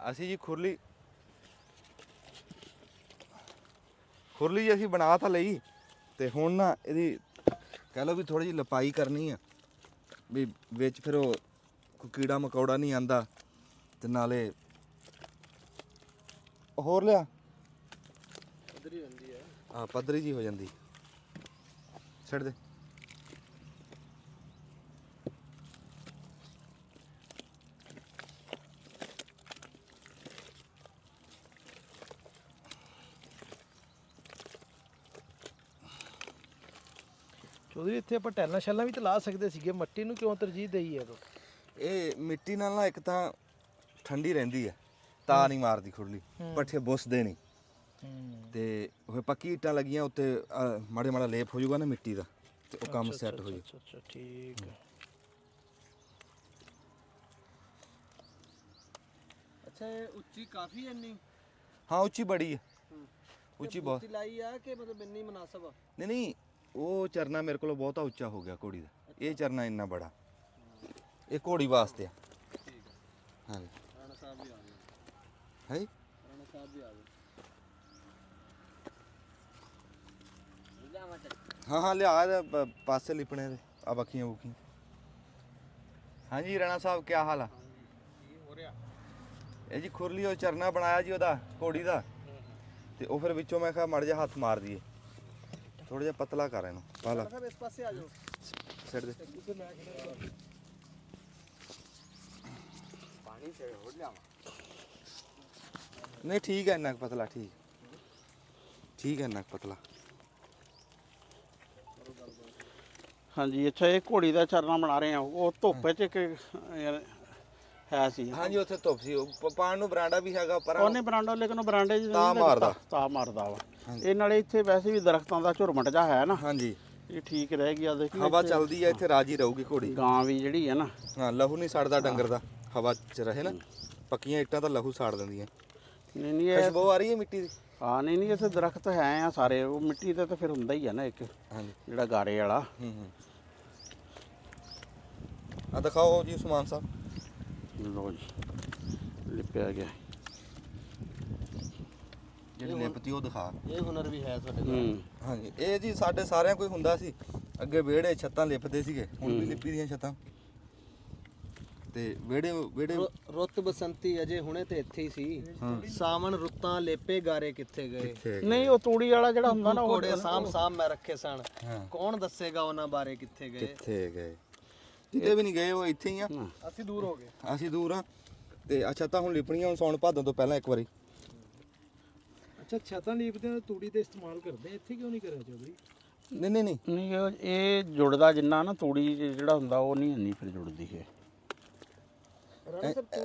ਅਸੀਂ ਜੀ ਖੁਰਲੀ ਅਸੀਂ ਬਣਾ ਤਾਂ ਲਈ, ਤੇ ਹੁਣ ਨਾ ਇਹਦੀ ਕਹਿ ਲਓ ਵੀ ਥੋੜੀ ਜਿਹੀ ਲਪਾਈ ਕਰਨੀ ਆ, ਵੀ ਵਿੱਚ ਫਿਰ ਉਹ ਕੋਈ ਕੀੜਾ ਮਕੌੜਾ ਨਹੀਂ ਆਂਦਾ, ਤੇ ਨਾਲੇ ਹੋਰ ਲਿਆ ਪੱਧਰੀ ਹੁੰਦੀ ਹੈ। ਹਾਂ, ਪੱਧਰੀ ਜੀ ਹੋ ਜਾਂਦੀ। ਛੱਡ ਦੇ। ਚੌਧਰੀ ਇੱਥੇ ਆਪਾਂ ਟੈਲਾਂ ਸ਼ੈਲਾਂ ਵੀ ਤਾਂ ਲਾ ਸਕਦੇ ਸੀਗੇ, ਮੱਟੀ ਨੂੰ ਕਿਉਂ ਤਰਜੀਹ ਦੇਈ ਹੈ? ਇਹ ਮਿੱਟੀ ਨਾਲ ਨਾ ਇੱਕ ਤਾਂ ਠੰਡੀ ਰਹਿੰਦੀ ਹੈ, ਤਾਂ ਨਹੀਂ ਮਾਰਦੀ ਖੁਰਲੀ, ਪੱਠੇ ਬੁੱਸਦੇ ਨਹੀਂ। ਤੇ ਉਹ ਪੱਕੀ ਇੱਟਾਂ ਲੱਗੀਆਂ ਉੱਤੇ ਮਾੜੇ ਮਾੜਾ ਲੇਪ ਹੋ ਜਾਊਗਾ ਨਾ ਮਿੱਟੀ ਦਾ, ਤੇ ਉਹ ਕੰਮ ਸੈੱਟ ਹੋ ਜਾਊ। ਅੱਛਾ ਠੀਕ ਹੈ। ਅੱਛਾ ਇਹ ਉੱਚੀ ਕਾਫੀ ਇੰਨੀ ਹਾਂ ਉੱਚੀ ਬੜੀ ਹੈ, ਉੱਚੀ ਬਹੁਤ। ਲਾਈ ਆ ਕਿ ਮਤਲਬ ਇੰਨੀ ਮੁਨਾਸਬ ਆ? ਨਹੀਂ ਨਹੀਂ, ਉਹ ਚਰਨਾ ਮੇਰੇ ਕੋਲ ਬਹੁਤਾ ਉੱਚਾ ਹੋ ਗਿਆ ਘੋੜੀ ਦਾ, ਇਹ ਚਰਨਾ ਇੰਨਾ ਬੜਾ, ਇਹ ਘੋੜੀ ਵਾਸਤੇ ਆ। ਹਾਂਜੀ ਰਾਣਾ ਸਾਹਿਬ ਵੀ ਆ ਗਏ, ਹੈ ਰਾਣਾ ਸਾਹਿਬ ਵੀ ਆ ਗਏ। ਹਾਂ ਹਾਂ ਲਿਆ ਇਹਦੇ ਪਾਸੇ ਲਿਪਣੇ ਦੇ ਆ ਬੱਖੀਆਂ ਬੁਖੀਆਂ। ਹਾਂਜੀ ਰਾਣਾ ਸਾਹਿਬ ਕੀ ਹਾਲ ਆ? ਇਹ ਜੀ ਖੁਰਲੀ ਉਹ ਚਰਨਾ ਬਣਾਇਆ ਜੀ ਉਹਦਾ ਘੋੜੀ ਦਾ, ਤੇ ਉਹ ਫਿਰ ਵਿੱਚੋਂ ਮੈਂ ਕਿਹਾ ਮੜ ਜਾ ਹੱਥ ਮਾਰ ਦਈਏ, ਥੋੜਾ ਜਿਹਾ ਪਤਲਾ ਕਰ ਇਹਨੂੰ। ਪਾ ਲਾ ਇਸ ਪਾਸੇ ਆ ਜਾਓ, ਛੱਡ ਦੇ ਪਾਣੀ ਤੇ ਹੋ ਲਿਆਵਾਂ। ਨਹੀਂ ਠੀਕ ਹੈ, ਇੰਨਾ ਕੁ ਪਤਲਾ ਠੀਕ ਹੈ ਇੰਨਾ ਕੁ ਪਤਲਾ। ਹਾਂਜੀ ਅੱਛਾ ਇਹ ਘੋੜੀ ਦਾ ਚਰਨਾ ਬਣਾ ਰਹੇ ਆ, ਉਹ ਧੁੱਪ 'ਚ ਹੈ ਸੀ? ਹਾਂਜੀ ਉੱਥੇ ਧੁੱਪ ਸੀ, ਪਾਣ ਨੂੰ ਬਰਾਂਡਾ ਵੀ ਹੈਗਾ ਪਰ ਉਹਨੇ ਬਰਾਂਡਾ, ਲੇਕਿਨ ਉਹ ਬਰਾਂਡੇ 'ਚ ਤਾਂ ਮਾਰਦਾ। ਤਾਂ ਮਾਰਦਾ ਵਾ। ਇਹ ਨਾਲੇ ਇੱਥੇ ਵੈਸੇ ਵੀ ਦਰਖਤਾਂ ਦਾ ਝੁਰਮਟ ਜਾ ਹੈ ਨਾ, ਹਾਂਜੀ ਇਹ ਠੀਕ ਰਹਿ ਗਿਆ। ਦੇਖੀ ਹਵਾ ਚੱਲਦੀ ਹੈ ਇੱਥੇ, ਰਾਜੀ ਰਹੂਗੀ ਘੋੜੀ। ਗਾਂ ਵੀ ਜਿਹੜੀ ਹੈ ਨਾ, ਹਾਂ ਲਹੂ ਨਹੀਂ ਸੜਦਾ ਡੰਗਰ ਦਾ, ਹਵਾ 'ਚ ਰਹੇ ਨਾ। ਪੱਕੀਆਂ ਇੱਟਾਂ ਤਾਂ ਲਹੂ ਸਾੜ ਦਿੰਦੀਆਂ। ਨਹੀਂ ਨਹੀਂ ਇਹ ਖੁਸ਼ਬੂ ਆ ਰਹੀ ਹੈ ਮਿੱਟੀ ਦੀ। ਹਾਂ ਨਹੀਂ ਨਹੀਂ ਇੱਥੇ ਦਰਖਤ ਹੈ ਆ ਸਾਰੇ, ਉਹ ਮਿੱਟੀ ਦਾ ਤਾਂ ਫਿਰ ਹੁੰਦਾ ਹੀ ਆ ਨਾ ਇੱਕ, ਹਾਂਜੀ ਜਿਹੜਾ ਗਾਰੇ ਵਾਲਾ। ਆ ਦਿਖਾਓ ਜੀ ਉਸਮਾਨ ਸਾਹਿਬ। ਲੋ ਜੀ ਲਿਪਿਆ ਗਿਆ। ਜਿਹੜੀ ਲਿਪਤੀ ਉਹ ਦਿਖਾ। ਇਹ ਹੁਨਰ ਵੀ ਹੈ ਤੁਹਾਡੇ ਕੋਲ? ਹਾਂਜੀ ਇਹ ਜੀ ਸਾਡੇ ਸਾਰਿਆਂ ਕੋਈ ਹੁੰਦਾ ਸੀ, ਅੱਗੇ ਵਿਹੜੇ ਛੱਤਾਂ ਲਿਪਦੇ ਸੀਗੇ, ਹੁਣ ਵੀ ਲਿਪੀ ਦੀਆਂ ਛੱਤਾਂ। ਤੇ ਵਿਹੜੇ ਰੁੱਤ ਬਸੰਤੀ ਅਜੇ ਹੁਣੇ ਤੇ ਇੱਥੇ ਹੀ ਸੀ, ਸਾਵਣ ਰੁੱਤਾਂ ਲੇਪੇ ਗਾਰੇ ਕਿੱਥੇ ਗਏ? ਨਹੀਂ ਉਹ ਤੂੜੀ ਵਾਲਾ ਜਿਹੜਾ ਹੁੰਦਾ ਨਾ, ਉਹ ਘੋੜੇ ਸਾਂਭ ਮੈਂ ਰੱਖੇ ਸਨ, ਕੌਣ ਦੱਸੇਗਾ ਉਹਨਾਂ ਬਾਰੇ ਕਿੱਥੇ ਗਏ? ਕਿੱਥੇ ਗਏ? ਕਿਤੇ ਵੀ ਨਹੀਂ ਗਏ, ਉਹ ਇੱਥੇ ਹੀ ਆ। ਅਸੀਂ ਦੂਰ ਹੋ ਗਏ। ਅਸੀਂ ਦੂਰ ਆ। ਤੇ ਅੱਛਾ ਤਾਂ ਹੁਣ ਲਿਪਣੀਆਂ, ਹੁਣ ਸੌਣ ਭਾਦੋਂ ਤੋਂ ਪਹਿਲਾਂ ਇੱਕ ਵਾਰੀ। ਅੱਛਾ ਛੱਤਾਂ ਲੀਪਦੇ ਆ, ਤੂੜੀ ਤੇ ਇਸਤੇਮਾਲ ਕਰਦੇ ਆ, ਇੱਥੇ ਕਿਉਂ ਨਹੀਂ ਕਰਿਆ ਚੌਧਰੀ? ਨਹੀਂ ਨਹੀਂ ਨਹੀਂ ਨਹੀਂ ਇਹ ਜੁੜਦਾ ਜਿੰਨਾ ਨਾ, ਤੂੜੀ ਜਿਹੜਾ ਹੁੰਦਾ ਉਹ ਨਹੀਂ ਇੰਨੀ ਫਿਰ ਜੁੜਦੀ ਹੈ।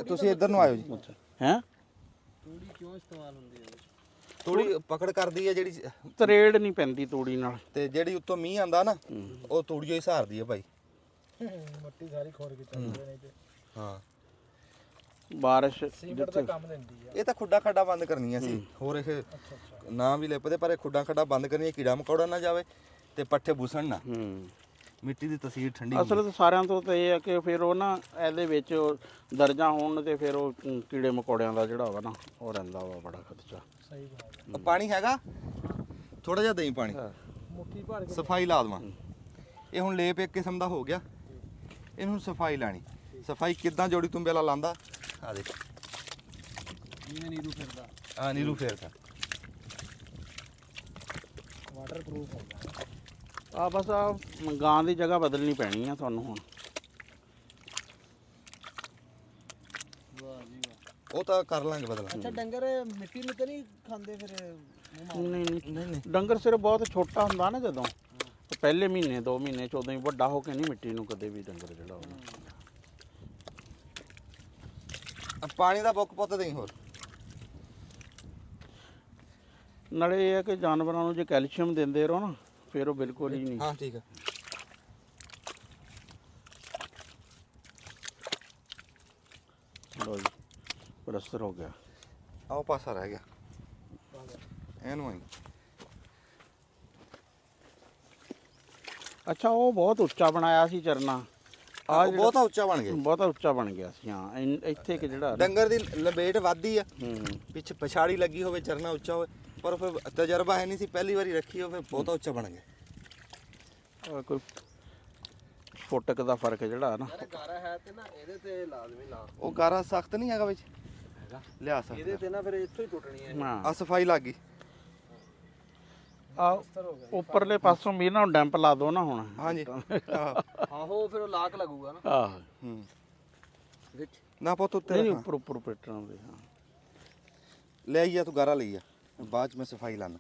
ਤੁਸੀਂ ਇੱਧਰ ਨੂੰ ਆਇਓ ਜੀ। ਹੈ ਤੂੜੀ ਕਿਉਂ ਇਸਤੇਮਾਲ ਹੁੰਦੀ ਹੈ? ਥੋੜੀ ਪਕੜ ਕਰਦੀ ਹੈ ਜਿਹੜੀ, ਤਰੇੜ ਨਹੀਂ ਪੈਂਦੀ ਤੂੜੀ ਨਾਲ। ਤੇ ਜਿਹੜੀ ਉੱਤੋਂ ਮੀਂਹ ਆਂਦਾ ਨਾ, ਉਹ ਤੂੜੀਓ ਹੀ ਸਹਾਰਦੀ ਹੈ ਭਾਈ। ਮੱਟੀ ਸਾਰੀ ਖੋਰ ਕੇ ਚੱਲਦੀ ਨਹੀਂ ਤੇ ਹਾਂ ਬਾਰਿਸ਼ ਸੀਮਟ ਦਾ ਕੰਮ ਦਿੰਦੀ ਆ। ਇਹ ਤਾਂ ਖੁੱਡਾ ਖੱਡਾ ਬੰਦ ਕਰਨੀਆਂ ਸੀ, ਹੋਰ ਇਹ ਨਾ ਵੀ ਲਿਪਦੇ, ਪਰ ਇਹ ਖੁੱਡਾ ਖੱਡਾ ਬੰਦ ਕਰਨੀਆਂ, ਕੀੜਾ ਮਕੌੜਾ ਨਾ ਜਾਵੇ ਤੇ ਪੱਠੇ ਬੁਸਣ ਨਾ। ਮਿੱਟੀ ਦੀ ਤਸੀਰ ਠੰਡੀ ਅਸਲ ਤਾਂ ਸਾਰਿਆਂ ਤੋਂ ਤਾਂ ਇਹ ਹੈ ਕਿ ਫਿਰ ਉਹ ਨਾ ਇਹਦੇ ਵਿੱਚ ਦਰਜਾ ਹੋਣ ਤੇ ਫਿਰ ਉਹ ਕੀੜੇ ਮਕੌੜਿਆਂ ਦਾ ਜਿਹੜਾ ਵਾ ਨਾ, ਉਹ ਰਹਿੰਦਾ ਵਾ ਬੜਾ ਖਰਚਾ। ਸਹੀ ਬਾਤ। ਪਾਣੀ ਹੈਗਾ ਥੋੜਾ ਜਿਹਾ ਦਹੀਂ ਪਾਣੀ, ਮੁੱਠੀ ਭਰ ਕੇ ਸਫਾਈ ਲਾ ਦੇਵਾਂ। ਇਹ ਹੁਣ ਲੇਪ ਇੱਕ ਕਿਸਮ ਦਾ ਹੋ ਗਿਆ, ਇਹਨੂੰ ਸਫਾਈ ਲਾਣੀ। ਸਫਾਈ ਕਿੱਦਾਂ ਜੋੜੀ ਤੁੰਬੇ ਵਾਲਾ ਲਾਂਦਾ, ਆ ਦੇਖ ਇਹਨੇ ਨੀਰੂ ਫਿਰਦਾ, ਆ ਨੀਰੂ ਫੇਰਦਾ। ਵਾਟਰਪ੍ਰੂਫ ਹੋ ਗਿਆ। ਆ ਬਸ ਆ ਗਾਂ ਦੀ ਜਗ੍ਹਾ ਬਦਲਣੀ ਪੈਣੀ ਆ ਤੁਹਾਨੂੰ ਹੁਣ। ਵਾਹ ਜੀ ਵਾਹ। ਉਹ ਤਾਂ ਕਰ ਲਾਂਗੇ ਬਦਲਾ। ਅੱਛਾ ਡੰਗਰ ਮਿੱਟੀ ਨੂੰ ਤੇ ਨਹੀਂ ਖਾਂਦੇ ਫਿਰ? ਨਹੀਂ ਡੰਗਰ ਸਿਰ ਬਹੁਤ ਛੋਟਾ ਹੁੰਦਾ ਨਾ ਜਦੋਂ, ਪਹਿਲੇ ਮਹੀਨੇ 2 ਮਹੀਨੇ 'ਚ ਉਦੋਂ ਹੀ ਵੱਡਾ ਹੋ ਕੇ ਨਹੀਂ ਮਿੱਟੀ ਨੂੰ ਕਦੇ ਵੀ ਡੰਗਰ ਜਿਹੜਾ ਹੋਣਾ। ਪਾਣੀ ਦਾ ਬੁੱਕ ਪੁੱਤ ਦੇਈ ਹੋਰ। ਨਾਲੇ ਇਹ ਹੈ ਕਿ ਜਾਨਵਰਾਂ ਨੂੰ ਜੇ ਕੈਲਸ਼ੀਅਮ ਦਿੰਦੇ ਰਹੋ ਨਾ, ਫਿਰ ਉਹ ਬਿਲਕੁਲ ਹੀ ਨਹੀਂ। ਹਾਂ ਠੀਕ ਹੈ। ਲੋ ਜੀ ਪਲਸਤਰ ਹੋ ਗਿਆ। ਆਹ ਪਾਸਾ ਰਹਿ ਗਿਆ, ਇਹਨੂੰ ਆਈ। ਅੱਛਾ ਉਹ ਬਹੁਤ ਉੱਚਾ ਬਣਾਇਆ ਸੀ ਚਰਨਾ, ਆ ਬਹੁਤਾ ਉੱਚਾ ਬਣ ਗਿਆ। ਬਹੁਤਾ ਉੱਚਾ ਬਣ ਗਿਆ ਸੀ। ਹਾਂ ਇੱਥੇ ਕਿ ਜਿਹੜਾ ਡੰਗਰ ਦੀ ਲਪੇਟ ਵੱਧਦੀ ਆ, ਹੂੰ ਪਿੱਛੇ ਪਛਾੜੀ ਲੱਗੀ ਹੋਵੇ, ਚਰਨਾ ਉੱਚਾ ਹੋਵੇ, ਪਰ ਫਿਰ ਤਜਰਬਾ ਹੈ ਨਹੀਂ ਸੀ, ਪਹਿਲੀ ਵਾਰੀ ਰੱਖੀ ਹੋਵੇ, ਬਹੁਤਾ ਉੱਚਾ ਬਣ ਗਿਆ। ਕੋਈ ਫੁੱਟਕ ਦਾ ਫਰਕ ਜਿਹੜਾ ਨਾ, ਯਾਰ ਗਾਰਾ ਹੈ ਤੇ ਨਾ ਇਹਦੇ ਤੇ ਲਾਜ਼ਮੀ ਲਾ। ਉਹ ਗਾਰਾ ਸਖਤ ਨਹੀਂ ਹੈਗਾ ਵਿੱਚ, ਲਿਆ ਇਹਦੇ ਸਕਦਾ। ਤੇ ਨਾ ਫਿਰ ਇੱਥੋਂ ਹੀ ਟੁੱਟਣੀ ਹੈ। ਹਾਂ ਆ ਸਫਾਈ ਲੱਗ ਗਈ। ਆ ਉੱਪਰਲੇ ਪਾਸੋਂ ਵੀ ਨਾ ਡੈਂਪ ਲਾ ਦੋ ਨਾ ਹੁਣ। ਹਾਂਜੀ ਆਹੋ ਫਿਰ ਉਹ ਲਾਕ ਲੱਗੂਗਾ ਨਾ। ਆਹ ਹੂੰ ਵਿੱਚ ਨਾ ਪੁੱਤ ਉੱਤੇ ਨਹੀਂ ਰੱਖਾਂ। ਉੱਪਰ ਪੇਟਾਂ ਦੇ। ਹਾਂ ਲੈ ਆਈਆ ਤੂੰ ਗਾਰਾ ਲਈਆ, ਬਾਅਦ ਚ ਮੈਂ ਸਫਾਈ ਲਾਣਾ।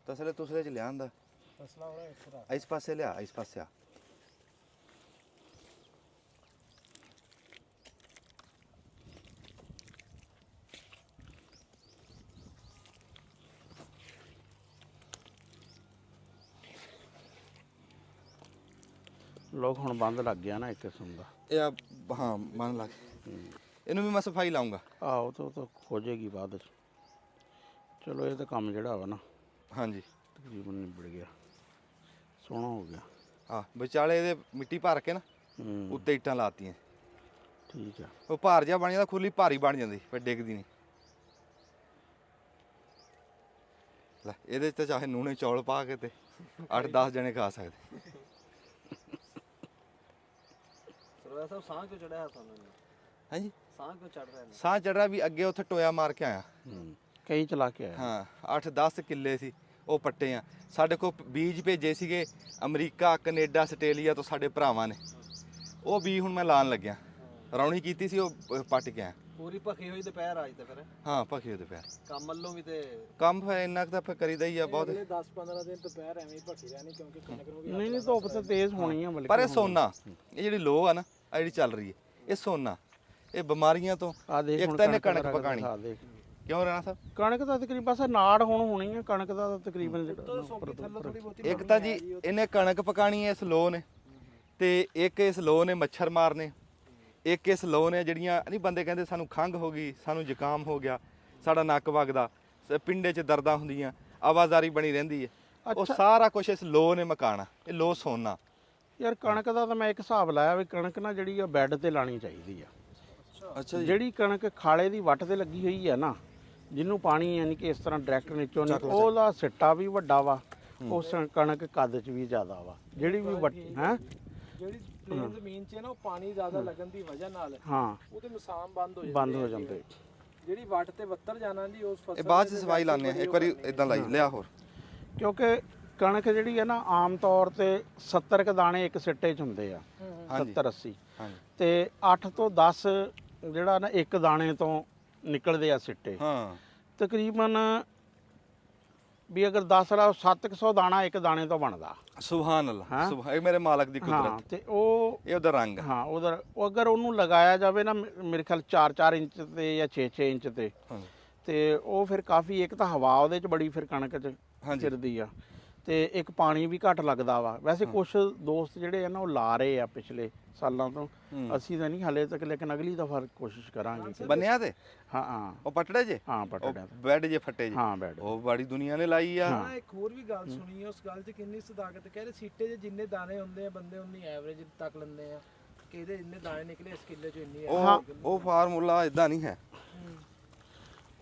ਤਸਲੇ ਤੁਸਲੇ ਚ ਲਿਆਂਦਾ। ਫਸਲਾ ਹੋਇਆ ਇੱਥੇ ਰੱਖ ਇਸ ਪਾਸੇ ਲਿਆ, ਇਸ ਪਾਸੇ ਆ। ਲੋਕ ਹੁਣ ਬੰਦ ਲੱਗ ਗਿਆ ਨਾ ਇੱਕ ਕਿਸਮ ਦਾ। ਇਹ ਆ, ਹਾਂ ਮਨ ਲੱਗ। ਇਹਨੂੰ ਵੀ ਮੈਂ ਸਫਾਈ ਲਾਉਂਗਾ। ਆਹੋ ਤਾਂ ਹੋ ਜਾਏਗੀ ਬਾਅਦ 'ਚ। ਚਲੋ ਇਹ ਤਾਂ ਕੰਮ ਜਿਹੜਾ ਵਾ ਨਾ ਹਾਂਜੀ ਤਕਰੀਬਨ ਨਿਬੜ ਗਿਆ, ਸੋਹਣਾ ਹੋ ਗਿਆ। ਆ ਵਿਚਾਲੇ ਇਹਦੇ ਮਿੱਟੀ ਭਰ ਕੇ ਨਾ ਉੱਤੇ ਇੱਟਾਂ ਲਾਤੀਆਂ। ਠੀਕ ਆ। ਉਹ ਭਾਰ ਜਿਹਾ ਬਣ ਜਾਂਦਾ, ਖੁਰਲੀ ਭਾਰੀ ਬਣ ਜਾਂਦੀ, ਫਿਰ ਡਿੱਗਦੀ ਨਹੀਂ। ਲੈ ਇਹਦੇ 'ਚ ਤਾਂ ਚਾਹੇ ਨੂਣੇ ਚੌਲ ਪਾ ਕੇ ਤੇ 8-10 ਜਣੇ ਖਾ ਸਕਦੇ। ਸਰਦਾਰ ਸਾਹਿਬ ਸਾਹ ਕਿਉਂ ਚੜਿਆ ਤੁਹਾਨੂੰ? ਹਾਂਜੀ ਸਾਹ ਕਿਉਂ ਚੜ ਰਿਹਾ? ਸਾਹ ਚੜ੍ਹਾ ਵੀ ਅੱਗੇ ਉੱਥੇ ਟੋਇਆ ਮਾਰ ਕੇ ਆਇਆ। ਕਈ ਚਲਾ ਕੇ ਆਇਆ। ਹਾਂ 8-10 ਕਿੱਲੇ ਸੀ ਉਹ ਪੱਟੇ ਆ। ਸਾਡੇ ਕੋਲ ਬੀਜ ਭੇਜੇ ਸੀਗੇ ਅਮਰੀਕਾ, ਕੈਨੇਡਾ, ਆਸਟ੍ਰੇਲੀਆ ਤੋਂ ਸਾਡੇ ਭਰਾਵਾਂ ਨੇ। ਉਹ ਬੀਜ ਹੁਣ ਮੈਂ ਲਾਉਣ ਲੱਗਿਆ। ਰੌਣੀ ਕੀਤੀ ਸੀ, ਉਹ ਪੱਟ ਕੇ ਆਇਆ। ਪੂਰੀ ਭਖੀ ਹੋਈ ਦੁਪਹਿਰ ਅੱਜ ਤੇ ਫਿਰ ਹਾਂ ਭਖੀ ਉਹਦੇ ਪੈਰ ਕੰਮ ਵੱਲੋਂ ਵੀ ਤੇ ਕੰਮ ਫਿਰ ਇੰਨਾ ਕੁ ਤਾਂ ਫਿਰ ਕਰੀਦਾ ਹੀ ਆ ਬਹੁਤ। 10-15 ਦਿਨ ਦੁਪਹਿਰ ਐਵੇਂ ਹੀ ਭੱਖੀ ਰਹਿਣੀ ਕਿਉਂਕਿ ਕਣਕ ਨੂੰ ਵੀ ਨਹੀਂ ਧੁੱਪ ਤਾਂ ਤੇਜ਼ ਹੋਣੀ ਆ ਬਲਕਿ। ਪਰ ਇਹ ਸੋਨਾ, ਇਹ ਜਿਹੜੀ ਲੋਹ ਆ ਨਾ, ਆ ਜਿਹੜੀ ਚੱਲ ਰਹੀ ਹੈ, ਇਹ ਸੋਨਾ, ਇਹ ਬਿਮਾਰੀਆਂ ਤੋਂ। ਆ ਦੇਖ ਇੱਕ ਹੁਣ ਤਾਂ ਇਹਨੇ ਕਣਕ ਕਣਕ ਪਕਾਣੀ। ਆ ਦੇਖ ਕਿਉਂ ਰਾਣਾ ਸਾਹਿਬ? ਕਣਕ ਦਾ ਤਕਰੀਬਨ ਬਸ ਨਾੜ ਹੁਣ ਹੋਣੀ ਆ। ਕਣਕ ਦਾ ਤਾਂ ਤਕਰੀਬਨ ਇੱਕ ਤਾਂ ਜੀ ਇਹਨੇ ਕਣਕ ਪਕਾਣੀ ਹੈ ਇਸ ਲੋਹ ਨੇ, ਤੇ ਇੱਕ ਇਸ ਲੋਹ ਨੇ ਮੱਛਰ ਮਾਰਨੇ, ਇੱਕ ਇਸ ਲੋਹ ਨੇ ਜਿਹੜੀਆਂ ਨਹੀਂ ਬੰਦੇ ਕਹਿੰਦੇ ਸਾਨੂੰ ਖੰਘ ਹੋ ਗਈ, ਸਾਨੂੰ ਜ਼ੁਕਾਮ ਹੋ ਗਿਆ, ਸਾਡਾ ਨੱਕ ਵਗਦਾ, ਪਿੰਡੇ 'ਚ ਦਰਦਾਂ ਹੁੰਦੀਆਂ, ਆਵਾਜ਼ਾਰੀ ਬਣੀ ਰਹਿੰਦੀ ਹੈ। ਉਹ ਸਾਰਾ ਕੁਝ ਇਸ ਲੋਹ ਨੇ ਮਕਾਣਾ। ਇਹ ਲੋਹ ਸੋਨਾ। ਯਾਰ ਕਣਕ ਦਾ ਤਾਂ ਮੈਂ ਇੱਕ ਹਿਸਾਬ ਲਾਇਆ ਵੀ ਕਣਕ ਨਾ ਜਿਹੜੀ ਆ ਬੈੱਡ ਤੇ ਲਾਣੀ ਚਾਹੀਦੀ ਆ। ਅੱਛਾ ਜਿਹੜੀ ਕਣਕ ਖਾਲੇ ਦੀ ਵੱਟ ਤੇ ਲੱਗੀ ਹੋਈ ਆ ਨਾ, ਜਿਹਨੂੰ ਪਾਣੀ ਯਾਨੀ ਕਿ ਇਸ ਤਰ੍ਹਾਂ ਡਾਇਰੈਕਟ ਨੀਚੋਂ ਨਹੀਂ, ਉਹਦਾ ਸਿੱਟਾ ਵੀ ਵੱਡਾ ਵਾ, ਉਸ ਕਣਕ ਕੱਦ 'ਚ ਵੀ ਜ਼ਿਆਦਾ ਵਾ। ਜਿਹੜੀ ਵੀ ਵੱਟ ਹੈ ਜਿਹੜੀ ਪਲੇਨ ਜ਼ਮੀਨ 'ਚ ਹੈ ਨਾ, ਉਹ ਪਾਣੀ ਜ਼ਿਆਦਾ ਲੱਗਣ ਦੀ ਵਜ੍ਹਾ ਨਾਲ ਹਾਂ ਉਹਦੇ ਨੁਕਸਾਨ ਬੰਦ ਹੋ ਜਾਂਦੇ। ਜਿਹੜੀ ਵੱਟ ਤੇ ਵੱਤਰ ਜਾਣਾ ਦੀ ਉਸ ਫਸਲ ਇਹ ਬਾਅਦ 'ਚ ਸਫਾਈ ਲਾਉਂਦੇ ਆ। ਇੱਕ ਵਾਰੀ ਇਦਾਂ ਲਾਈ ਲਿਆ ਹੋਰ। ਕਿਉਂਕਿ ਕਣਕ ਜਿਹੜੀ ਹੈ ਨਾ ਆਮ ਤੌਰ ਤੇ 70 ਕ ਦਾਣੇ ਇੱਕ ਸਿੱਟੇ 'ਚ ਹੁੰਦੇ ਆ, 70-80 ਹਾਂਜੀ ਤੇ 8 ਤੋਂ 10 ਜਿਹੜਾ ਨਾ ਇੱਕ ਦਾਣੇ ਤੋਂ ਨਿਕਲਦੇ ਆ ਸਿੱਟੇ। ਹਾਂ ਤਕਰੀਬਨ ਵੀ ਅਗਰ 10 ਲਾ 700 ਦਾਣਾ ਇੱਕ ਦਾਣੇ ਤੋਂ ਬਣਦਾ। ਸੁਭਾਨ ਅੱਲਾਹ, ਸੁਭਾਨ। ਇਹ ਮੇਰੇ ਮਾਲਕ ਦੀ ਹਾਂ ਕੁਦਰਤ। ਤੇ ਉਹ ਇਹ ਉਹਦਾ ਰੰਗ। ਹਾਂ ਉਹਦਾ ਉਹ ਅਗਰ ਉਹਨੂੰ ਲਗਾਇਆ ਜਾਵੇ ਨਾ ਮੇਰੇ ਖਿਆਲ 4-4 ਇੰਚ ਤੇ ਜਾਂ 6-6 ਇੰਚ ਤੇ, ਤੇ ਉਹ ਫਿਰ ਕਾਫੀ, ਇੱਕ ਤਾਂ ਹਵਾ ਉਹਦੇ 'ਚ ਬੜੀ ਫਿਰ ਕਣਕ 'ਚ ਚਿਰਦੀ ਆ, ਤੇ ਇੱਕ ਪਾਣੀ ਵੀ ਘੱਟ ਲੱਗਦਾ ਵਾ। ਵੈਸੇ ਕੁਝ ਦੋਸਤ ਜਿਹੜੇ ਆ ਨਾ ਉਹ ਲਾ ਰਹੇ ਆ ਪਿਛਲੇ ਸਾਲਾਂ ਤੋਂ। ਅਸੀਂ ਤਾਂ ਨਹੀਂ ਹਾਲੇ ਤੱਕ, ਲੇਕਿਨ ਅਗਲੀ ਦਫਾ ਕੋਸ਼ਿਸ਼ ਕਰਾਂਗੇ। ਬੰਨਿਆ ਤੇ ਹਾਂ ਉਹ ਪਟੜੇ ਜੇ, ਹਾਂ ਪਟੜਿਆਂ ਤੇ। ਬੈੱਡ ਜੇ ਫੱਟੇ ਜੇ। ਹਾਂ ਬੈੱਡ ਉਹ ਬੜੀ ਦੁਨੀਆ ਨੇ ਲਾਈ ਆ। ਹਾਂ ਇੱਕ ਹੋਰ ਵੀ ਗੱਲ ਸੁਣੀ, ਉਸ ਗੱਲ 'ਚ ਕਿੰਨੀ ਸਦਾਕਤ। ਕਹਿੰਦੇ ਸੀਟੇ 'ਚ ਜਿੰਨੇ ਦਾਣੇ ਹੁੰਦੇ ਆ ਬੰਦੇ ਉਨੀ ਐਵਰੇਜ ਤੱਕ ਲੈਂਦੇ ਆ ਕਿ ਇਹਦੇ ਇੰਨੇ ਦਾਣੇ ਨਿਕਲੇ ਇਸ ਕਿੱਲੇ 'ਚੋਂ ਇੰਨੀ ਉਹ ਫਾਰਮੂਲਾ ਇਦਾਂ ਨਹੀਂ ਹੈ।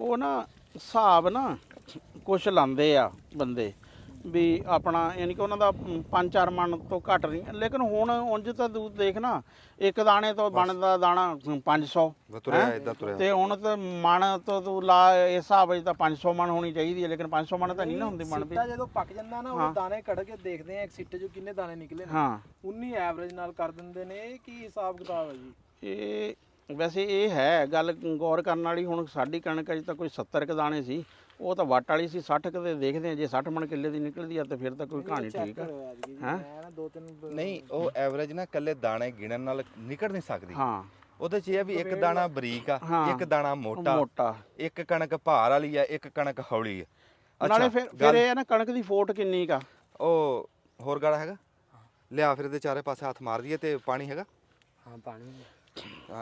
ਉਹ ਨਾ ਹਿਸਾਬ ਨਾ ਕੁਛ ਲਾਉਂਦੇ ਆ ਬੰਦੇ ਵੀ ਆਪਣਾ, ਯਾਨੀ ਕਿ ਉਹਨਾਂ ਦਾ 5-4 ਮਣ ਤੋਂ ਘੱਟ ਨਹੀਂ। ਲੇਕਿਨ ਹੁਣ ਉਂਝ ਤਾਂ ਤੂੰ ਦੇਖ ਨਾ, ਇੱਕ ਦਾਣੇ ਤੋਂ ਬਣਦਾ ਦਾਣਾ 500 ਤੁਰਿਆ ਇਦਾਂ ਤੁਰਿਆ। ਤੇ ਹੁਣ ਤਾਂ ਮਣ ਤੋਂ ਤੂੰ ਲਾ ਇਸ ਹਿਸਾਬ ਵਿੱਚ ਤਾਂ 500 ਮਣ ਹੋਣੀ ਚਾਹੀਦੀ ਹੈ, ਲੇਕਿਨ 500 ਮਣ ਤਾਂ ਨਹੀਂ ਨਾ ਹੁੰਦੀ ਮਣ ਵੀ। ਸੀਟਾ ਜਦੋਂ ਪੱਕ ਜਾਂਦਾ ਨਾ, ਉਹ ਦਾਣੇ ਕੱਢ ਕੇ ਦੇਖਦੇ ਆ ਇੱਕ ਸੀਟੇ 'ਚੋਂ ਕਿੰਨੇ ਦਾਣੇ ਨਿਕਲੇ ਨੇ, ਹਾਂ ਉਨੀ ਐਵਰੇਜ ਨਾਲ ਕਰ ਦਿੰਦੇ ਨੇ। ਇਹ ਕੀ ਹਿਸਾਬ ਕਿਤਾਬ ਹੈ ਜੀ? ਇਹ ਵੈਸੇ ਇਹ ਹੈ ਗੱਲ ਗੌਰ ਕਰਨ ਵਾਲੀ। ਹੁਣ ਸਾਡੀ ਕਣਕ ਅਜੇ ਤਾਂ ਕੋਈ 70 ਕ ਦਾਣੇ ਸੀ, ਉਹ ਤਾਂ ਵੱਟ ਵਾਲੀ ਸੀ। 60 ਕ ਦੇ ਦੇਖਦੇ ਆ, ਜੇ 60 ਮਣ ਕਿੱਲੇ ਦੀ ਨਿਕਲਦੀ ਆ ਤੇ ਫਿਰ ਤਾਂ ਕੋਈ ਕਹਾਣੀ ਠੀਕ ਆ। ਮੈਂ ਨਾ 2-3 ਨਹੀਂ ਉਹ ਐਵਰੇਜ ਨਾ ਕੱਲੇ ਦਾਣੇ ਗਿਣਨ ਨਾਲ ਨਿਕਲ ਨਹੀਂ ਸਕਦੀ। ਹਾਂ ਉਹਦੇ 'ਚ ਇਹ ਆ ਵੀ ਇੱਕ ਦਾਣਾ ਬਰੀਕ ਆ, ਇੱਕ ਦਾਣਾ ਮੋਟਾ, ਮੋਟਾ, ਇੱਕ ਕਣਕ ਭਾਰ ਵਾਲੀ ਆ, ਇੱਕ ਕਣਕ ਹੌਲੀ ਆ। ਨਾਲੇ ਫਿਰ ਇਹ ਆ ਨਾ ਕਣਕ ਦੀ ਫੋਟ ਕਿੰਨੀ ਕਾ। ਉਹ ਹੋਰ ਗਾੜਾ ਹੈਗਾ, ਲਿਆ ਫਿਰ ਇਹਦੇ ਚਾਰੇ ਪਾਸੇ ਹੱਥ ਮਾਰ ਦਈਏ। ਤੇ ਪਾਣੀ ਹੈਗਾ? ਹਾਂ ਪਾਣੀ।